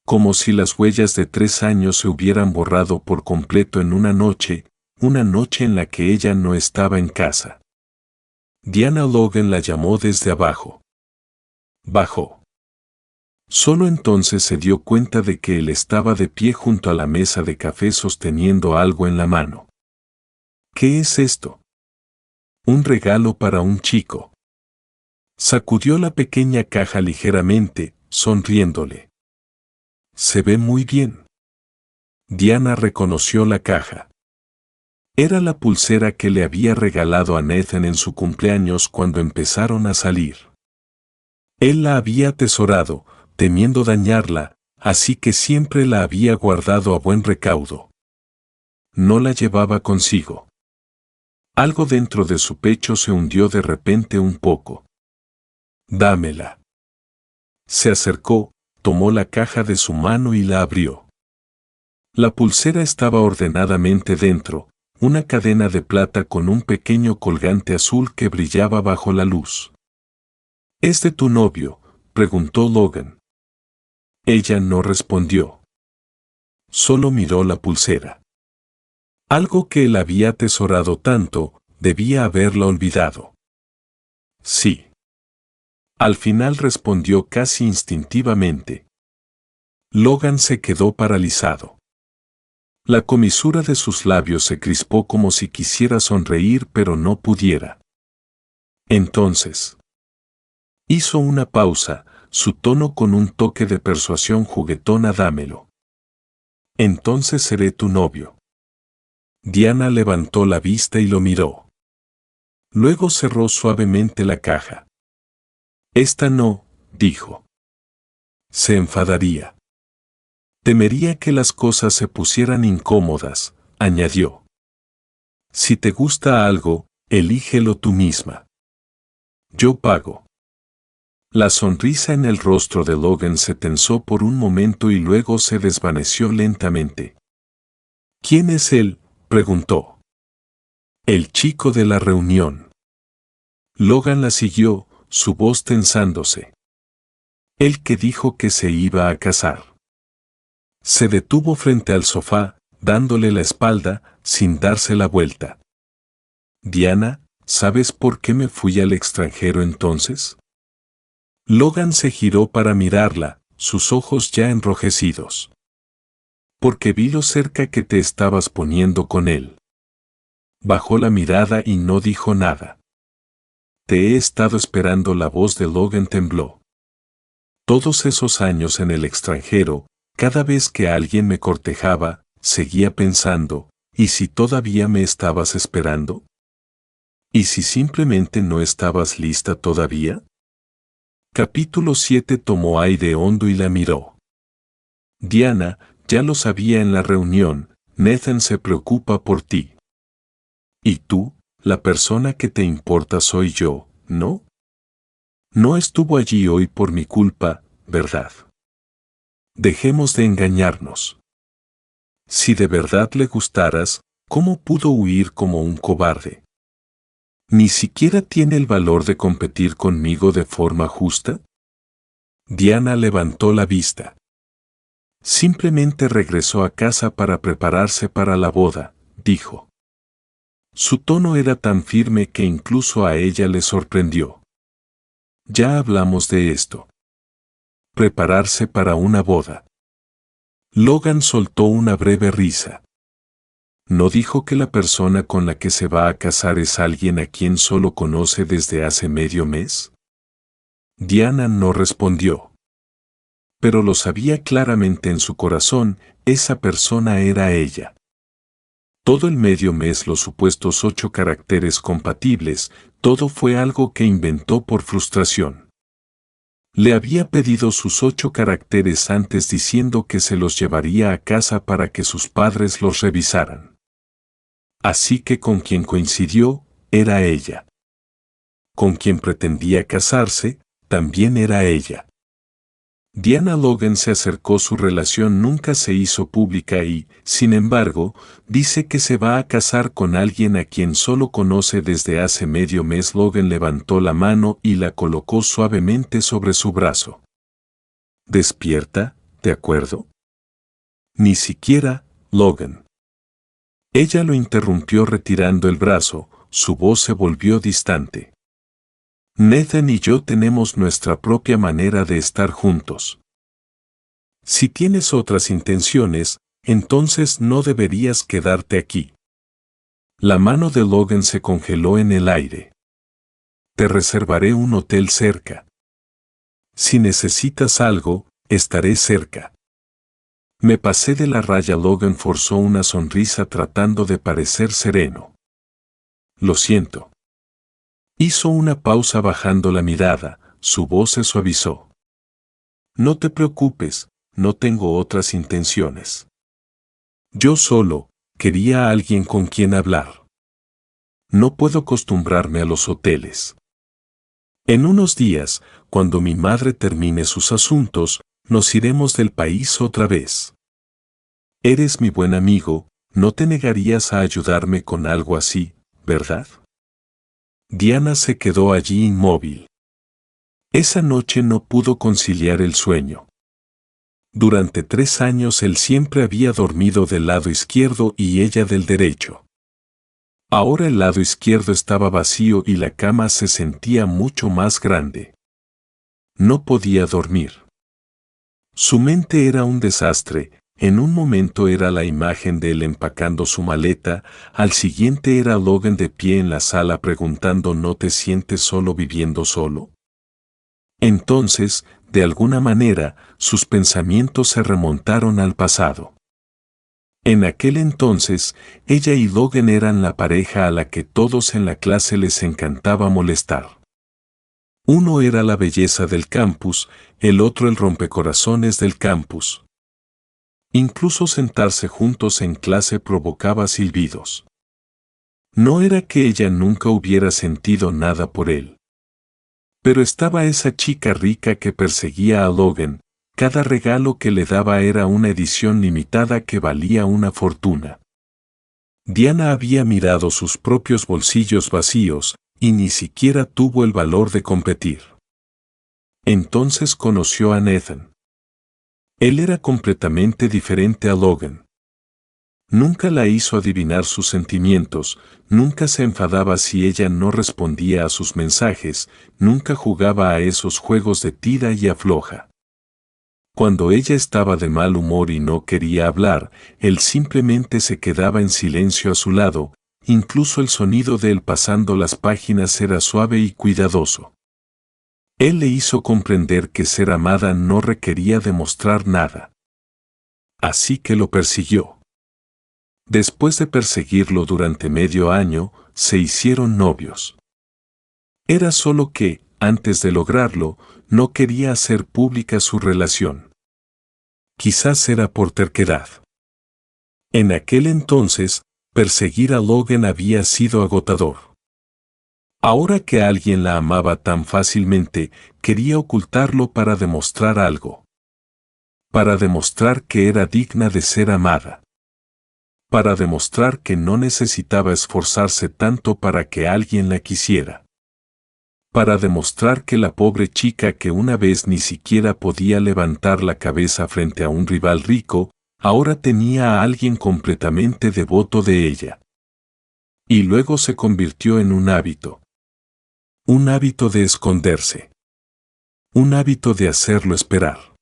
Como si las huellas de 3 años se hubieran borrado por completo en una noche en la que ella no estaba en casa. Diana Logan la llamó desde abajo. Bajó. Solo entonces se dio cuenta de que él estaba de pie junto a la mesa de café sosteniendo algo en la mano. ¿Qué es esto? Un regalo para un chico. Sacudió la pequeña caja ligeramente, sonriéndole. Se ve muy bien. Diana reconoció la caja. Era la pulsera que le había regalado a Nathan en su cumpleaños cuando empezaron a salir. Él la había atesorado, temiendo dañarla, así que siempre la había guardado a buen recaudo. No la llevaba consigo. Algo dentro de su pecho se hundió de repente un poco. Dámela. Se acercó, tomó la caja de su mano y la abrió. La pulsera estaba ordenadamente dentro, una cadena de plata con un pequeño colgante azul que brillaba bajo la luz. ¿Es de tu novio?, preguntó Logan. Ella no respondió. Solo miró la pulsera. Algo que él había atesorado tanto, debía haberla olvidado. Sí. Al final respondió casi instintivamente. Logan se quedó paralizado. La comisura de sus labios se crispó como si quisiera sonreír pero no pudiera. Entonces, hizo una pausa, su tono con un toque de persuasión juguetona. Dámelo. Entonces seré tu novio. Diana levantó la vista y lo miró. Luego cerró suavemente la caja. Esta no, dijo. Se enfadaría. Temería que las cosas se pusieran incómodas, añadió. Si te gusta algo, elígelo tú misma. Yo pago. La sonrisa en el rostro de Logan se tensó por un momento y luego se desvaneció lentamente. ¿Quién es él?, preguntó. El chico de la reunión. Logan la siguió, su voz tensándose. El que dijo que se iba a casar. Se detuvo frente al sofá, dándole la espalda, sin darse la vuelta. Diana, ¿sabes por qué me fui al extranjero entonces? Logan se giró para mirarla, sus ojos ya enrojecidos. Porque vi lo cerca que te estabas poniendo con él. Bajó la mirada y no dijo nada. Te he estado esperando. La voz de Logan tembló. Todos esos años en el extranjero, cada vez que alguien me cortejaba, seguía pensando, ¿y si todavía me estabas esperando? ¿Y si simplemente no estabas lista todavía? Capítulo 7. Tomó aire hondo y la miró. Diana, ya lo sabía en la reunión, Nathan se preocupa por ti. Y tú, la persona que te importa soy yo, ¿no? No estuvo allí hoy por mi culpa, ¿verdad? Dejemos de engañarnos. Si de verdad le gustaras, ¿cómo pudo huir como un cobarde? ¿Ni siquiera tiene el valor de competir conmigo de forma justa? Diana levantó la vista. Simplemente regresó a casa para prepararse para la boda, dijo. Su tono era tan firme que incluso a ella le sorprendió. Ya hablamos de esto. Prepararse para una boda. Logan soltó una breve risa. ¿No dijo que la persona con la que se va a casar es alguien a quien solo conoce desde hace medio mes? Diana no respondió. Pero lo sabía claramente en su corazón, esa persona era ella. Todo el medio mes, los supuestos 8 caracteres compatibles, todo fue algo que inventó por frustración. Le había pedido sus 8 caracteres antes diciendo que se los llevaría a casa para que sus padres los revisaran. Así que con quien coincidió, era ella. Con quien pretendía casarse, también era ella. Diana Logan se acercó. Su relación nunca se hizo pública y, sin embargo, dice que se va a casar con alguien a quien solo conoce desde hace medio mes. Logan levantó la mano y la colocó suavemente sobre su brazo. Despierta, ¿de acuerdo? Ni siquiera, Logan. Ella lo interrumpió retirando el brazo, su voz se volvió distante. Nathan y yo tenemos nuestra propia manera de estar juntos. Si tienes otras intenciones, entonces no deberías quedarte aquí. La mano de Logan se congeló en el aire. Te reservaré un hotel cerca. Si necesitas algo, estaré cerca. Me pasé de la raya. Logan forzó una sonrisa tratando de parecer sereno. Lo siento. Hizo una pausa bajando la mirada, su voz se suavizó. No te preocupes, no tengo otras intenciones. Yo solo quería a alguien con quien hablar. No puedo acostumbrarme a los hoteles. En unos días, cuando mi madre termine sus asuntos, nos iremos del país otra vez. Eres mi buen amigo, no te negarías a ayudarme con algo así, ¿verdad? Diana se quedó allí inmóvil. Esa noche no pudo conciliar el sueño. Durante 3 años él siempre había dormido del lado izquierdo y ella del derecho. Ahora el lado izquierdo estaba vacío y la cama se sentía mucho más grande. No podía dormir. Su mente era un desastre. En un momento era la imagen de él empacando su maleta, al siguiente era Logan de pie en la sala preguntando ¿no te sientes solo viviendo solo? Entonces, de alguna manera, sus pensamientos se remontaron al pasado. En aquel entonces, ella y Logan eran la pareja a la que todos en la clase les encantaba molestar. Uno era la belleza del campus, el otro el rompecorazones del campus. Incluso sentarse juntos en clase provocaba silbidos. No era que ella nunca hubiera sentido nada por él. Pero estaba esa chica rica que perseguía a Logan, cada regalo que le daba era una edición limitada que valía una fortuna. Diana había mirado sus propios bolsillos vacíos y ni siquiera tuvo el valor de competir. Entonces conoció a Nathan. Él era completamente diferente a Logan. Nunca la hizo adivinar sus sentimientos, nunca se enfadaba si ella no respondía a sus mensajes, nunca jugaba a esos juegos de tira y afloja. Cuando ella estaba de mal humor y no quería hablar, él simplemente se quedaba en silencio a su lado, incluso el sonido de él pasando las páginas era suave y cuidadoso. Él le hizo comprender que ser amada no requería demostrar nada. Así que lo persiguió. Después de perseguirlo durante medio año, se hicieron novios. Era solo que, antes de lograrlo, no quería hacer pública su relación. Quizás era por terquedad. En aquel entonces, perseguir a Logan había sido agotador. Ahora que alguien la amaba tan fácilmente, quería ocultarlo para demostrar algo. Para demostrar que era digna de ser amada. Para demostrar que no necesitaba esforzarse tanto para que alguien la quisiera. Para demostrar que la pobre chica que una vez ni siquiera podía levantar la cabeza frente a un rival rico, ahora tenía a alguien completamente devoto de ella. Y luego se convirtió en un hábito. Un hábito de esconderse. Un hábito de hacerlo esperar.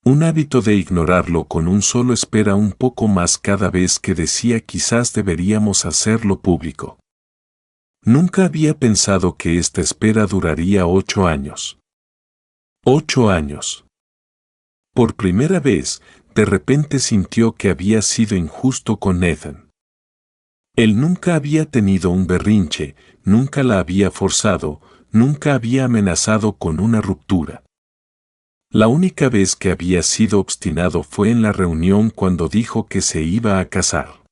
Un hábito de ignorarlo con un solo espera un poco más cada vez que decía quizás deberíamos hacerlo público. Nunca había pensado que esta espera duraría 8 años. 8 años. Por primera vez, de repente sintió que había sido injusto con Nathan. Él nunca había tenido un berrinche, nunca la había forzado, nunca había amenazado con una ruptura. La única vez que había sido obstinado fue en la reunión cuando dijo que se iba a casar.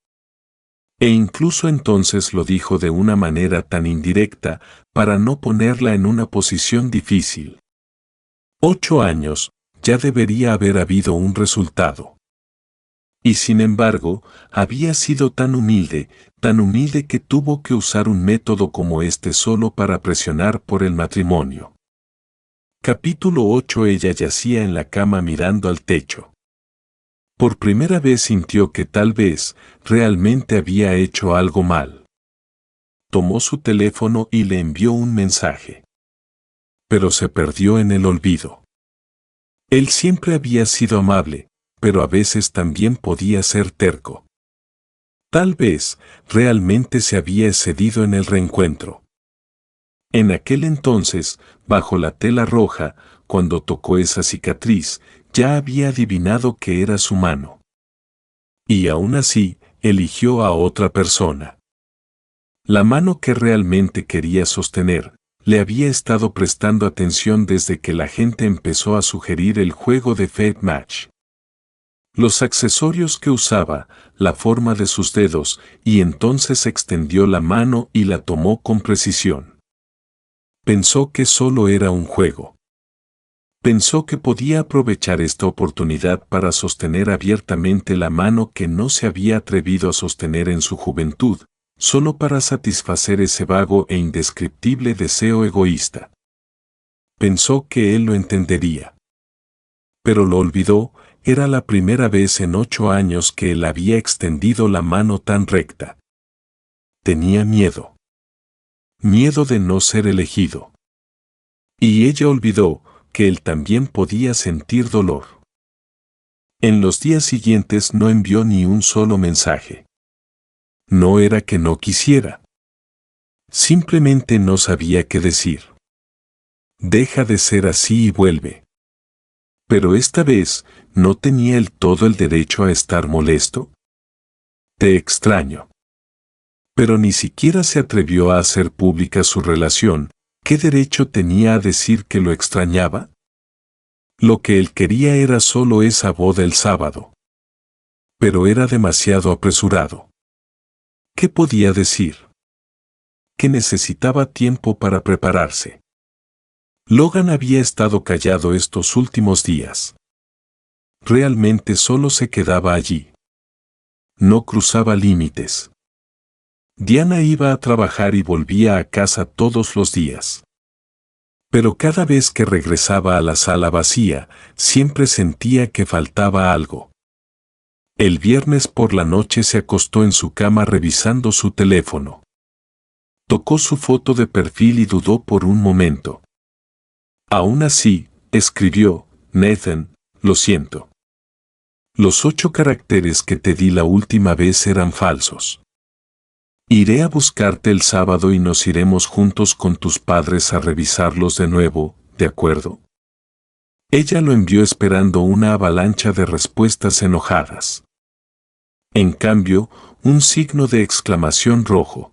E incluso entonces lo dijo de una manera tan indirecta, para no ponerla en una posición difícil. 8 años, ya debería haber habido un resultado. Y sin embargo, había sido tan humilde que tuvo que usar un método como este solo para presionar por el matrimonio. Capítulo 8. Ella yacía en la cama mirando al techo. Por primera vez sintió que tal vez, realmente había hecho algo mal. Tomó su teléfono y le envió un mensaje. Pero se perdió en el olvido. Él siempre había sido amable, pero a veces también podía ser terco. Tal vez, realmente se había excedido en el reencuentro. En aquel entonces, bajo la tela roja, cuando tocó esa cicatriz, ya había adivinado que era su mano. Y aún así, eligió a otra persona. La mano que realmente quería sostener, le había estado prestando atención desde que la gente empezó a sugerir el juego de Fate Match. Los accesorios que usaba, la forma de sus dedos, y entonces extendió la mano y la tomó con precisión. Pensó que solo era un juego. Pensó que podía aprovechar esta oportunidad para sostener abiertamente la mano que no se había atrevido a sostener en su juventud, solo para satisfacer ese vago e indescriptible deseo egoísta. Pensó que él lo entendería. Pero lo olvidó, era la primera vez en 8 años que él había extendido la mano tan recta. Tenía miedo. Miedo de no ser elegido. Y ella olvidó que él también podía sentir dolor. En los días siguientes no envió ni un solo mensaje. No era que no quisiera. Simplemente no sabía qué decir. Deja de ser así y vuelve. Pero esta vez, ¿no tenía él todo el derecho a estar molesto? Te extraño. Pero ni siquiera se atrevió a hacer pública su relación. ¿Qué derecho tenía a decir que lo extrañaba? Lo que él quería era solo esa boda el sábado. Pero era demasiado apresurado. ¿Qué podía decir? Que necesitaba tiempo para prepararse. Logan había estado callado estos últimos días. Realmente solo se quedaba allí. No cruzaba límites. Diana iba a trabajar y volvía a casa todos los días. Pero cada vez que regresaba a la sala vacía, siempre sentía que faltaba algo. El viernes por la noche se acostó en su cama revisando su teléfono. Tocó su foto de perfil y dudó por un momento. Aún así, escribió: Nathan, lo siento. Los 8 caracteres que te di la última vez eran falsos. Iré a buscarte el sábado y nos iremos juntos con tus padres a revisarlos de nuevo, ¿de acuerdo? Ella lo envió esperando una avalancha de respuestas enojadas. En cambio, un signo de exclamación rojo.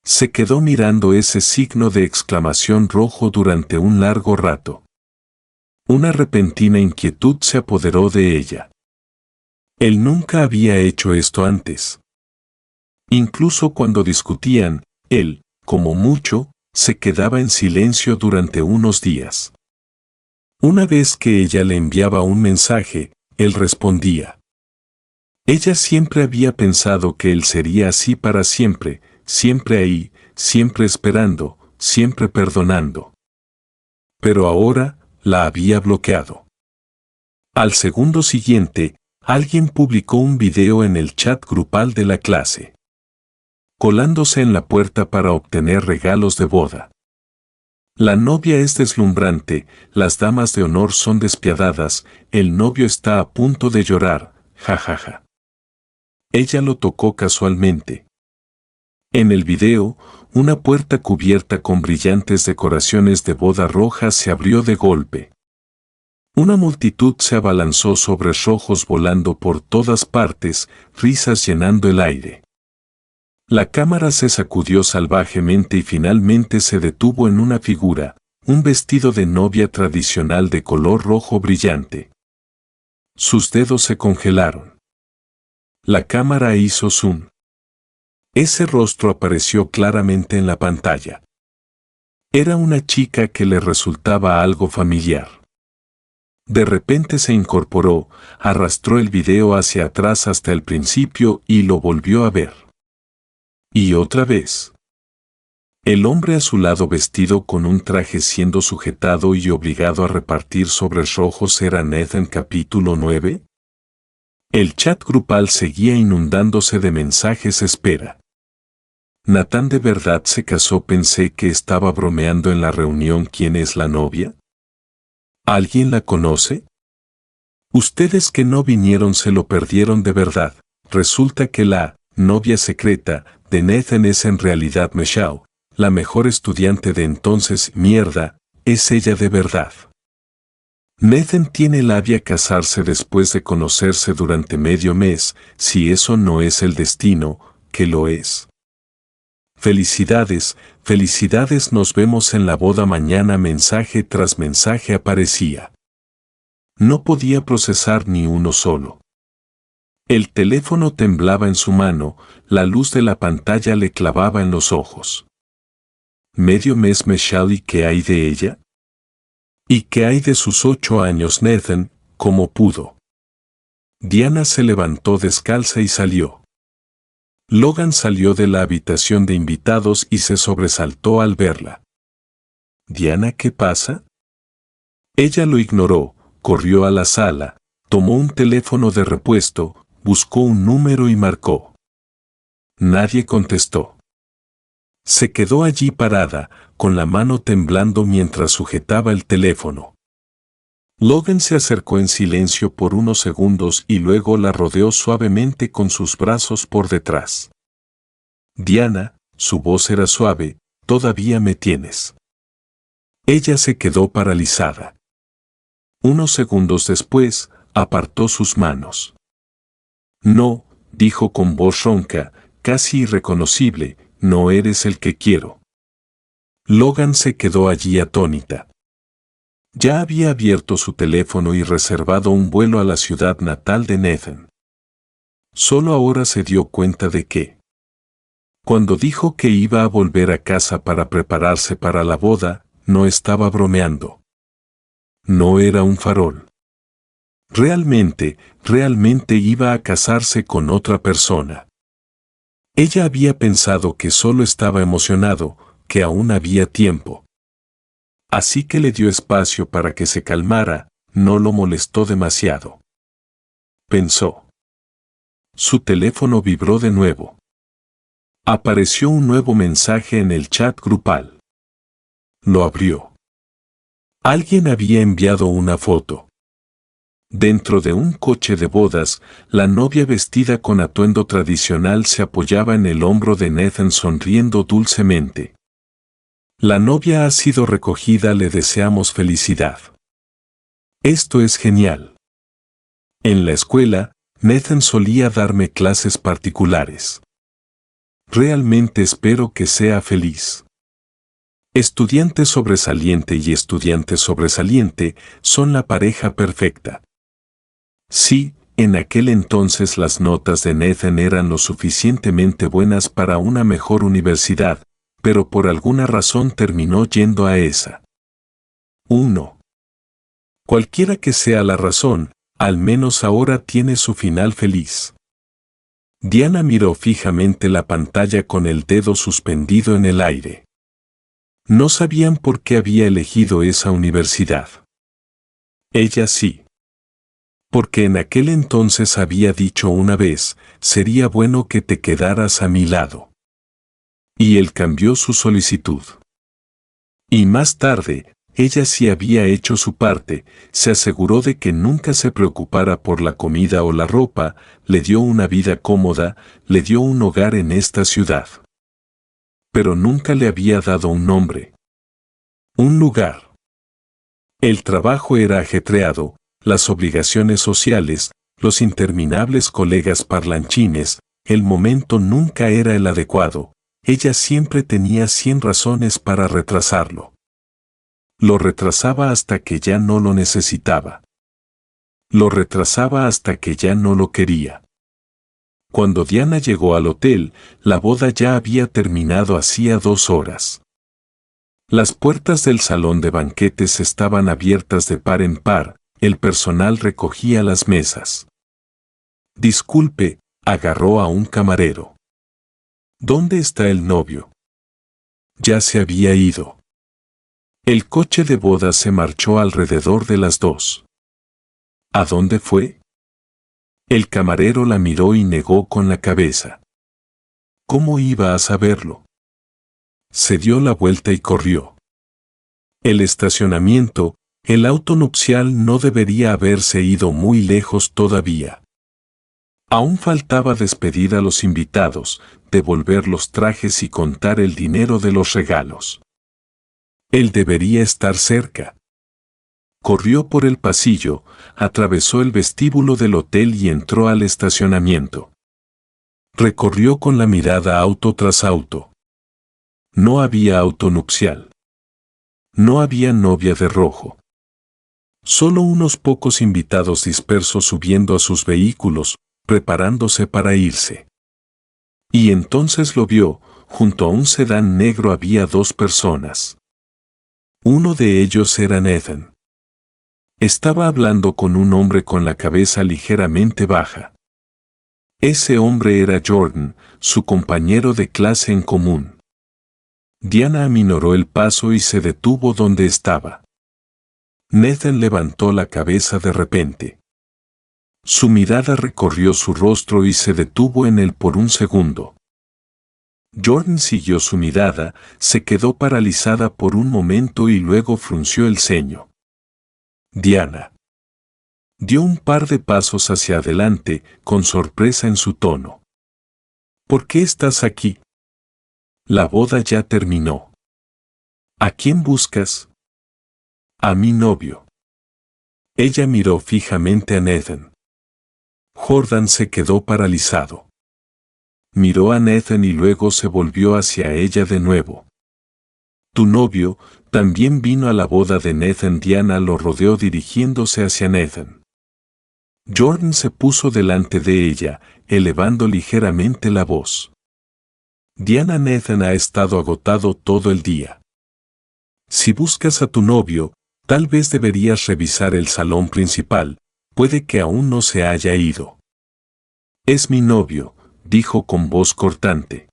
Se quedó mirando ese signo de exclamación rojo durante un largo rato. Una repentina inquietud se apoderó de ella. Él nunca había hecho esto antes. Incluso cuando discutían, él, como mucho, se quedaba en silencio durante unos días. Una vez que ella le enviaba un mensaje, él respondía. Ella siempre había pensado que él sería así para siempre, siempre ahí, siempre esperando, siempre perdonando. Pero ahora, la había bloqueado. Al segundo siguiente, alguien publicó un video en el chat grupal de la clase. Colándose en la puerta para obtener regalos de boda. La novia es deslumbrante, las damas de honor son despiadadas, el novio está a punto de llorar, jajaja. Ella lo tocó casualmente. En el video, una puerta cubierta con brillantes decoraciones de boda rojas se abrió de golpe. Una multitud se abalanzó sobre rojos volando por todas partes, risas llenando el aire. La cámara se sacudió salvajemente y finalmente se detuvo en una figura, un vestido de novia tradicional de color rojo brillante. Sus dedos se congelaron. La cámara hizo zoom. Ese rostro apareció claramente en la pantalla. Era una chica que le resultaba algo familiar. De repente se incorporó, arrastró el video hacia atrás hasta el principio y lo volvió a ver. Y otra vez. El hombre a su lado vestido con un traje siendo sujetado y obligado a repartir sobres rojos era Nathan. Capítulo 9. El chat grupal seguía inundándose de mensajes espera. Nathan de verdad se casó. Pensé que estaba bromeando en la reunión. ¿Quién es la novia? ¿Alguien la conoce? Ustedes que no vinieron se lo perdieron de verdad. Resulta que la novia secreta de Nathan es en realidad Michelle, la mejor estudiante de entonces. Mierda, es ella de verdad. Nathan tiene labia casarse después de conocerse durante medio mes. Si eso no es el destino, ¿qué lo es? Felicidades, felicidades, nos vemos en la boda mañana. Mensaje tras mensaje aparecía. No podía procesar ni uno solo. El teléfono temblaba en su mano, la luz de la pantalla le clavaba en los ojos. Medio mes Michelle, ¿y qué hay de ella? ¿Y qué hay de sus 8 años Nathan? ¿Cómo pudo? Diana se levantó descalza y salió. Logan salió de la habitación de invitados y se sobresaltó al verla. Diana, ¿qué pasa? Ella lo ignoró, corrió a la sala, tomó un teléfono de repuesto, buscó un número y marcó. Nadie contestó. Se quedó allí parada, con la mano temblando mientras sujetaba el teléfono. Logan se acercó en silencio por unos segundos y luego la rodeó suavemente con sus brazos por detrás. Diana, su voz era suave, ¿todavía me tienes? Ella se quedó paralizada. Unos segundos después, apartó sus manos. No, dijo con voz ronca, casi irreconocible, no eres el que quiero. Logan se quedó allí atónita. Ya había abierto su teléfono y reservado un vuelo a la ciudad natal de Nathan. Solo ahora se dio cuenta de que, cuando dijo que iba a volver a casa para prepararse para la boda, no estaba bromeando. No era un farol. Realmente iba a casarse con otra persona. Ella había pensado que solo estaba emocionado, que aún había tiempo. Así que le dio espacio para que se calmara, no lo molestó demasiado. Pensó. Su teléfono vibró de nuevo. Apareció un nuevo mensaje en el chat grupal. Lo abrió. Alguien había enviado una foto. Dentro de un coche de bodas, la novia vestida con atuendo tradicional se apoyaba en el hombro de Nathan sonriendo dulcemente. La novia ha sido recogida, le deseamos felicidad. Esto es genial. En la escuela, Nathan solía darme clases particulares. Realmente espero que sea feliz. Estudiante sobresaliente y estudiante sobresaliente son la pareja perfecta. Sí, en aquel entonces las notas de Nathan eran lo suficientemente buenas para una mejor universidad, pero por alguna razón terminó yendo a esa. 1. Cualquiera que sea la razón, al menos ahora tiene su final feliz. Diana miró fijamente la pantalla con el dedo suspendido en el aire. No sabían por qué había elegido esa universidad. Ella sí. Porque en aquel entonces había dicho una vez, sería bueno que te quedaras a mi lado. Y él cambió su solicitud. Y más tarde, ella sí había hecho su parte, se aseguró de que nunca se preocupara por la comida o la ropa, le dio una vida cómoda, le dio un hogar en esta ciudad. Pero nunca le había dado un nombre. Un lugar. El trabajo era ajetreado, las obligaciones sociales, los interminables colegas parlanchines, el momento nunca era el adecuado, ella siempre tenía 100 razones para retrasarlo. Lo retrasaba hasta que ya no lo necesitaba. Lo retrasaba hasta que ya no lo quería. Cuando Diana llegó al hotel, la boda ya había terminado hacía 2 horas. Las puertas del salón de banquetes estaban abiertas de par en par, el personal recogía las mesas. Disculpe, agarró a un camarero. ¿Dónde está el novio? Ya se había ido. El coche de bodas se marchó alrededor de las 2. ¿A dónde fue? El camarero la miró y negó con la cabeza. ¿Cómo iba a saberlo? Se dio la vuelta y corrió. El estacionamiento, el auto nupcial no debería haberse ido muy lejos todavía. Aún faltaba despedir a los invitados, devolver los trajes y contar el dinero de los regalos. Él debería estar cerca. Corrió por el pasillo, atravesó el vestíbulo del hotel y entró al estacionamiento. Recorrió con la mirada auto tras auto. No había auto nupcial. No había novia de rojo. Solo unos pocos invitados dispersos subiendo a sus vehículos, preparándose para irse. Y entonces lo vio, junto a un sedán negro había 2 personas. Uno de ellos era Nathan. Estaba hablando con un hombre con la cabeza ligeramente baja. Ese hombre era Jordan, su compañero de clase en común. Diana aminoró el paso y se detuvo donde estaba. Nathan levantó la cabeza de repente. Su mirada recorrió su rostro y se detuvo en él por un segundo. Jordan siguió su mirada, se quedó paralizada por un momento y luego frunció el ceño. Diana. Dio un par de pasos hacia adelante, con sorpresa en su tono. ¿Por qué estás aquí? La boda ya terminó. ¿A quién buscas? A mi novio. Ella miró fijamente a Nathan. Jordan se quedó paralizado. Miró a Nathan y luego se volvió hacia ella de nuevo. Tu novio también vino a la boda de Nathan. Diana lo rodeó dirigiéndose hacia Nathan. Jordan se puso delante de ella, elevando ligeramente la voz. Diana, Nathan ha estado agotado todo el día. Si buscas a tu novio, tal vez deberías revisar el salón principal, puede que aún no se haya ido. Es mi novio, dijo con voz cortante.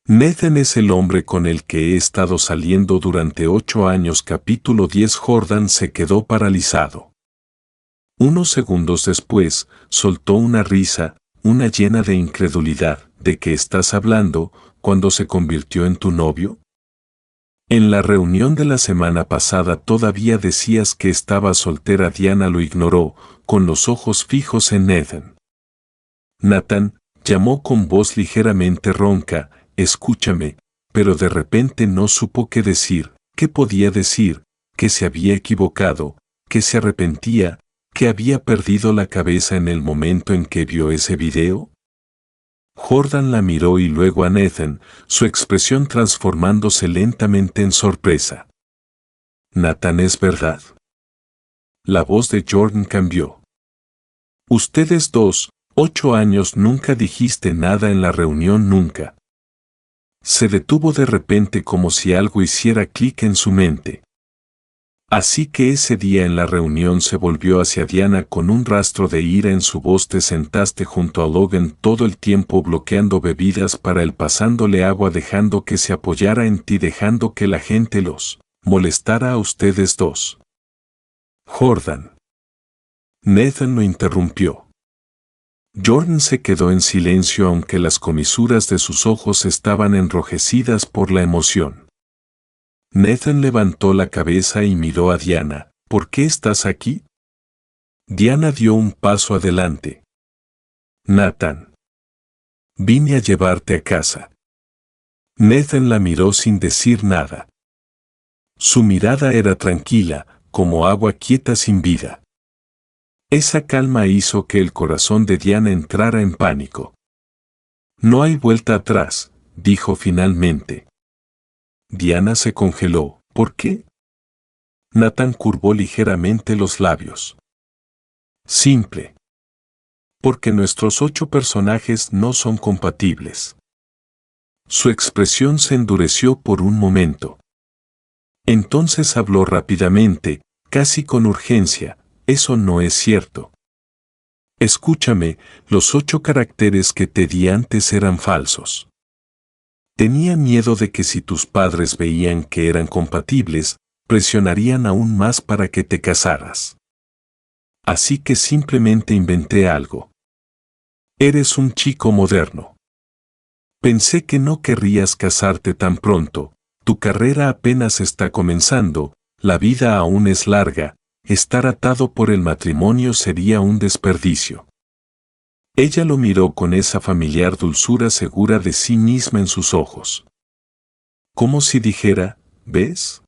Nathan es el hombre con el que he estado saliendo durante 8 años. Capítulo 10. Jordan se quedó paralizado. Unos segundos después, soltó una risa, una llena de incredulidad. ¿De qué estás hablando? ¿Cuándo se convirtió en tu novio? En la reunión de la semana pasada todavía decías que estaba soltera. Diana lo ignoró, con los ojos fijos en Nathan. Nathan, llamó con voz ligeramente ronca, escúchame, pero de repente no supo qué decir, qué podía decir, que se había equivocado, que se arrepentía, que había perdido la cabeza en el momento en que vio ese video. Jordan la miró y luego a Nathan, su expresión transformándose lentamente en sorpresa. Nathan, ¿es verdad? La voz de Jordan cambió. Ustedes dos, 8 años, nunca dijiste nada en la reunión, nunca. Se detuvo de repente como si algo hiciera clic en su mente. Así que ese día en la reunión se volvió hacia Diana con un rastro de ira en su voz. Te sentaste junto a Logan todo el tiempo bloqueando bebidas para él, pasándole agua, dejando que se apoyara en ti, dejando que la gente los molestara a ustedes dos. Jordan. Nathan lo interrumpió. Jordan se quedó en silencio aunque las comisuras de sus ojos estaban enrojecidas por la emoción. Nathan levantó la cabeza y miró a Diana. ¿Por qué estás aquí? Diana dio un paso adelante. Nathan. Vine a llevarte a casa. Nathan la miró sin decir nada. Su mirada era tranquila, como agua quieta sin vida. Esa calma hizo que el corazón de Diana entrara en pánico. No hay vuelta atrás, dijo finalmente. Diana se congeló. ¿Por qué? Nathan curvó ligeramente los labios. Simple. Porque nuestros 8 personajes no son compatibles. Su expresión se endureció por un momento. Entonces habló rápidamente, casi con urgencia. Eso no es cierto. Escúchame, los 8 caracteres que te di antes eran falsos. Tenía miedo de que si tus padres veían que eran compatibles, presionarían aún más para que te casaras. Así que simplemente inventé algo. Eres un chico moderno. Pensé que no querrías casarte tan pronto, tu carrera apenas está comenzando, la vida aún es larga, estar atado por el matrimonio sería un desperdicio. Ella lo miró con esa familiar dulzura, segura de sí misma en sus ojos. Como si dijera, ¿ves?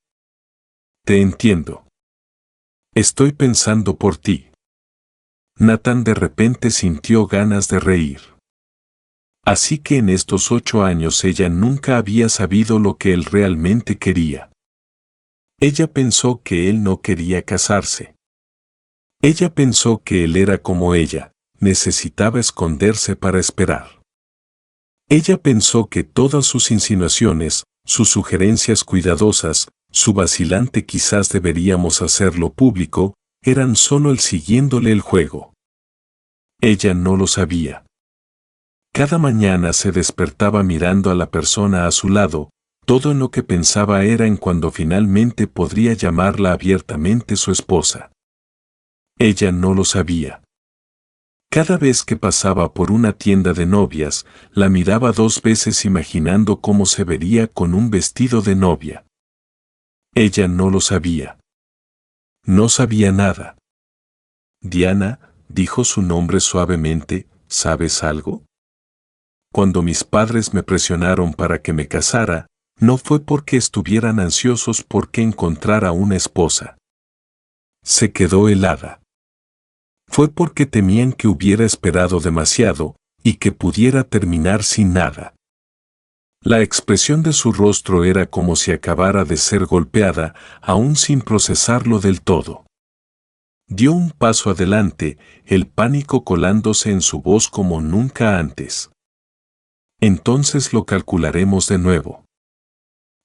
Te entiendo. Estoy pensando por ti. Nathan de repente sintió ganas de reír. Así que en estos 8 años ella nunca había sabido lo que él realmente quería. Ella pensó que él no quería casarse. Ella pensó que él era como ella. Necesitaba esconderse para esperar. Ella pensó que todas sus insinuaciones, sus sugerencias cuidadosas, su vacilante quizás deberíamos hacerlo público, eran solo él siguiéndole el juego. Ella no lo sabía. Cada mañana se despertaba mirando a la persona a su lado, todo en lo que pensaba era en cuando finalmente podría llamarla abiertamente su esposa. Ella no lo sabía. Cada vez que pasaba por una tienda de novias, la miraba 2 veces imaginando cómo se vería con un vestido de novia. Ella no lo sabía. No sabía nada. Diana, dijo su nombre suavemente, ¿sabes algo? Cuando mis padres me presionaron para que me casara, no fue porque estuvieran ansiosos por que encontrara una esposa. Se quedó helada. Fue porque temían que hubiera esperado demasiado y que pudiera terminar sin nada. La expresión de su rostro era como si acabara de ser golpeada, aún sin procesarlo del todo. Dio un paso adelante, el pánico colándose en su voz como nunca antes. Entonces lo calcularemos de nuevo.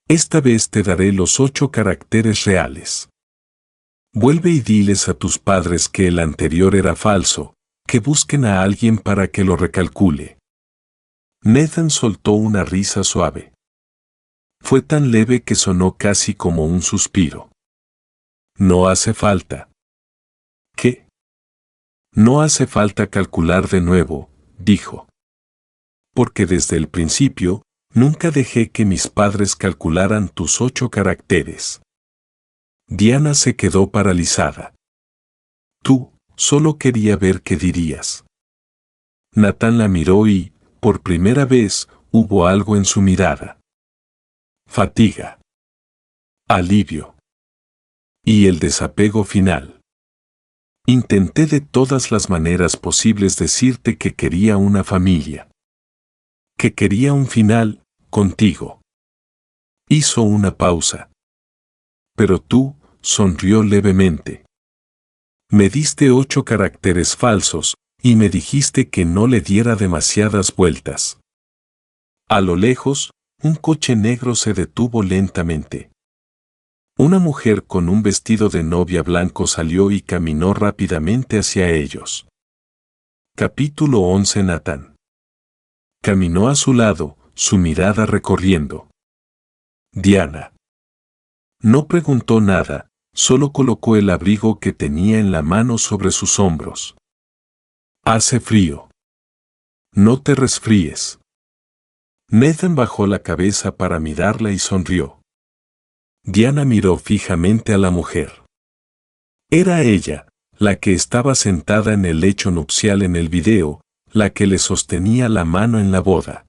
Esta vez te daré los 8 caracteres reales. Vuelve y diles a tus padres que el anterior era falso, que busquen a alguien para que lo recalcule. Nathan soltó una risa suave. Fue tan leve que sonó casi como un suspiro. No hace falta. ¿Qué? No hace falta calcular de nuevo, dijo. Porque desde el principio, nunca dejé que mis padres calcularan tus 8 caracteres. Diana se quedó paralizada. Tú, solo quería ver qué dirías. Nathan la miró y, por primera vez, hubo algo en su mirada. Fatiga. Alivio. Y el desapego final. Intenté de todas las maneras posibles decirte que quería una familia. Que quería un final, contigo. Hizo una pausa. Pero tú, sonrió levemente. Me diste 8 caracteres falsos, y me dijiste que no le diera demasiadas vueltas. A lo lejos, un coche negro se detuvo lentamente. Una mujer con un vestido de novia blanco salió y caminó rápidamente hacia ellos. Capítulo 11. Nathan caminó a su lado, su mirada recorriendo. Diana. No preguntó nada, solo colocó el abrigo que tenía en la mano sobre sus hombros. Hace frío. No te resfríes. Nathan bajó la cabeza para mirarla y sonrió. Diana miró fijamente a la mujer. Era ella, la que estaba sentada en el lecho nupcial en el video, la que le sostenía la mano en la boda.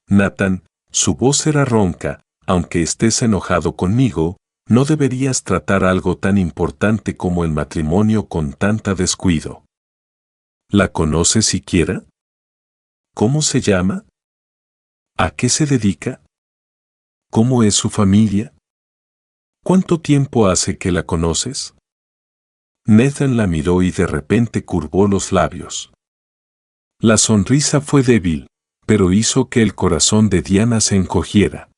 Nathan, su voz era ronca, aunque estés enojado conmigo, no deberías tratar algo tan importante como el matrimonio con tanta descuido. ¿La conoces siquiera? ¿Cómo se llama? ¿A qué se dedica? ¿Cómo es su familia? ¿Cuánto tiempo hace que la conoces? Nathan la miró y de repente curvó los labios. La sonrisa fue débil, pero hizo que el corazón de Diana se encogiera.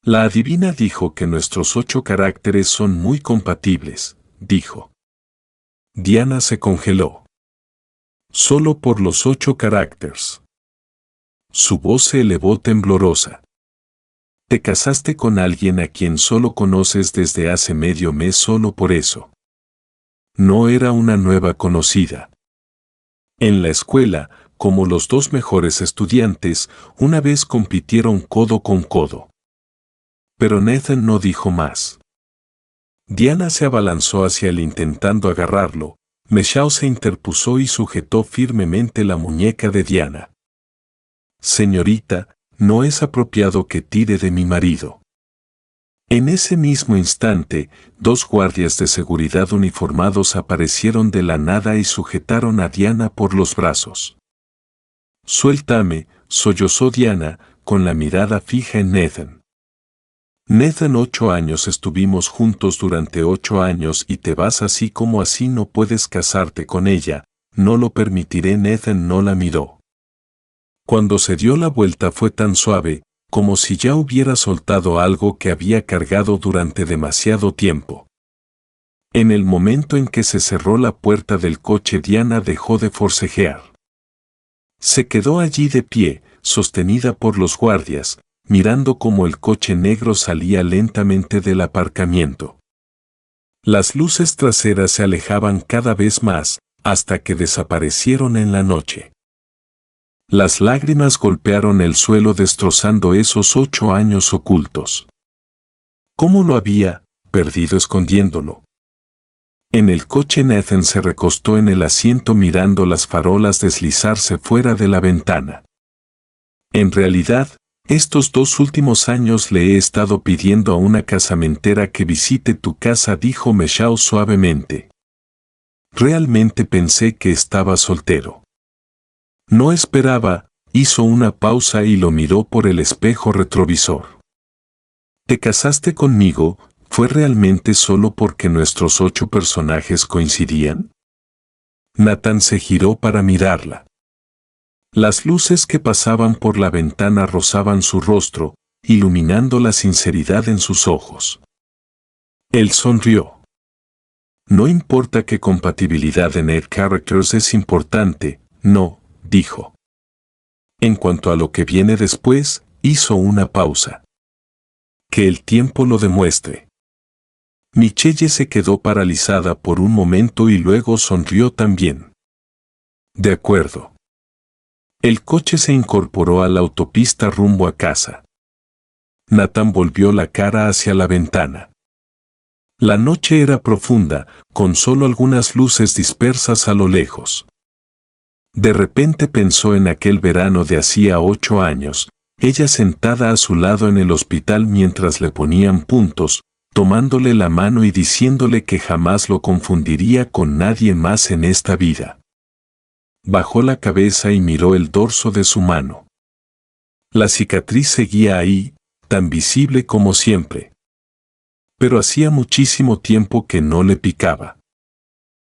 La adivina dijo que nuestros 8 caracteres son muy compatibles, dijo. Diana se congeló. Solo por los 8 caracteres. Su voz se elevó temblorosa. Te casaste con alguien a quien solo conoces desde hace medio mes solo por eso. No era una nueva conocida. En la escuela, como los 2 mejores estudiantes, una vez compitieron codo con codo. Pero Nathan no dijo más. Diana se abalanzó hacia él intentando agarrarlo. Michelle se interpuso y sujetó firmemente la muñeca de Diana. Señorita, no es apropiado que tire de mi marido. En ese mismo instante, 2 guardias de seguridad uniformados aparecieron de la nada y sujetaron a Diana por los brazos. Suéltame, sollozó Diana, con la mirada fija en Nathan. Nathan, 8 años estuvimos juntos durante 8 años y te vas así como así no puedes casarte con ella, no lo permitiré. Nathan no la miró. Cuando se dio la vuelta fue tan suave, como si ya hubiera soltado algo que había cargado durante demasiado tiempo. En el momento en que se cerró la puerta del coche, Diana dejó de forcejear. Se quedó allí de pie, sostenida por los guardias, mirando cómo el coche negro salía lentamente del aparcamiento. Las luces traseras se alejaban cada vez más, hasta que desaparecieron en la noche. Las lágrimas golpearon el suelo destrozando esos 8 años ocultos. ¿Cómo lo había perdido escondiéndolo? En el coche Nathan se recostó en el asiento mirando las farolas deslizarse fuera de la ventana. En realidad, estos 2 últimos años le he estado pidiendo a una casamentera que visite tu casa, dijo Michelle suavemente. Realmente pensé que estaba soltero. No esperaba, hizo una pausa y lo miró por el espejo retrovisor. ¿Te casaste conmigo? ¿Fue realmente solo porque nuestros 8 personajes coincidían? Nathan se giró para mirarla. Las luces que pasaban por la ventana rozaban su rostro, iluminando la sinceridad en sus ojos. Él sonrió. No importa qué compatibilidad en el characters es importante, no, dijo. En cuanto a lo que viene después, hizo una pausa. Que el tiempo lo demuestre. Michelle se quedó paralizada por un momento y luego sonrió también. De acuerdo. El coche se incorporó a la autopista rumbo a casa. Nathan volvió la cara hacia la ventana. La noche era profunda, con solo algunas luces dispersas a lo lejos. De repente pensó en aquel verano de hacía 8 años, ella sentada a su lado en el hospital mientras le ponían puntos, tomándole la mano y diciéndole que jamás lo confundiría con nadie más en esta vida. Bajó la cabeza y miró el dorso de su mano. La cicatriz seguía ahí, tan visible como siempre. Pero hacía muchísimo tiempo que no le picaba.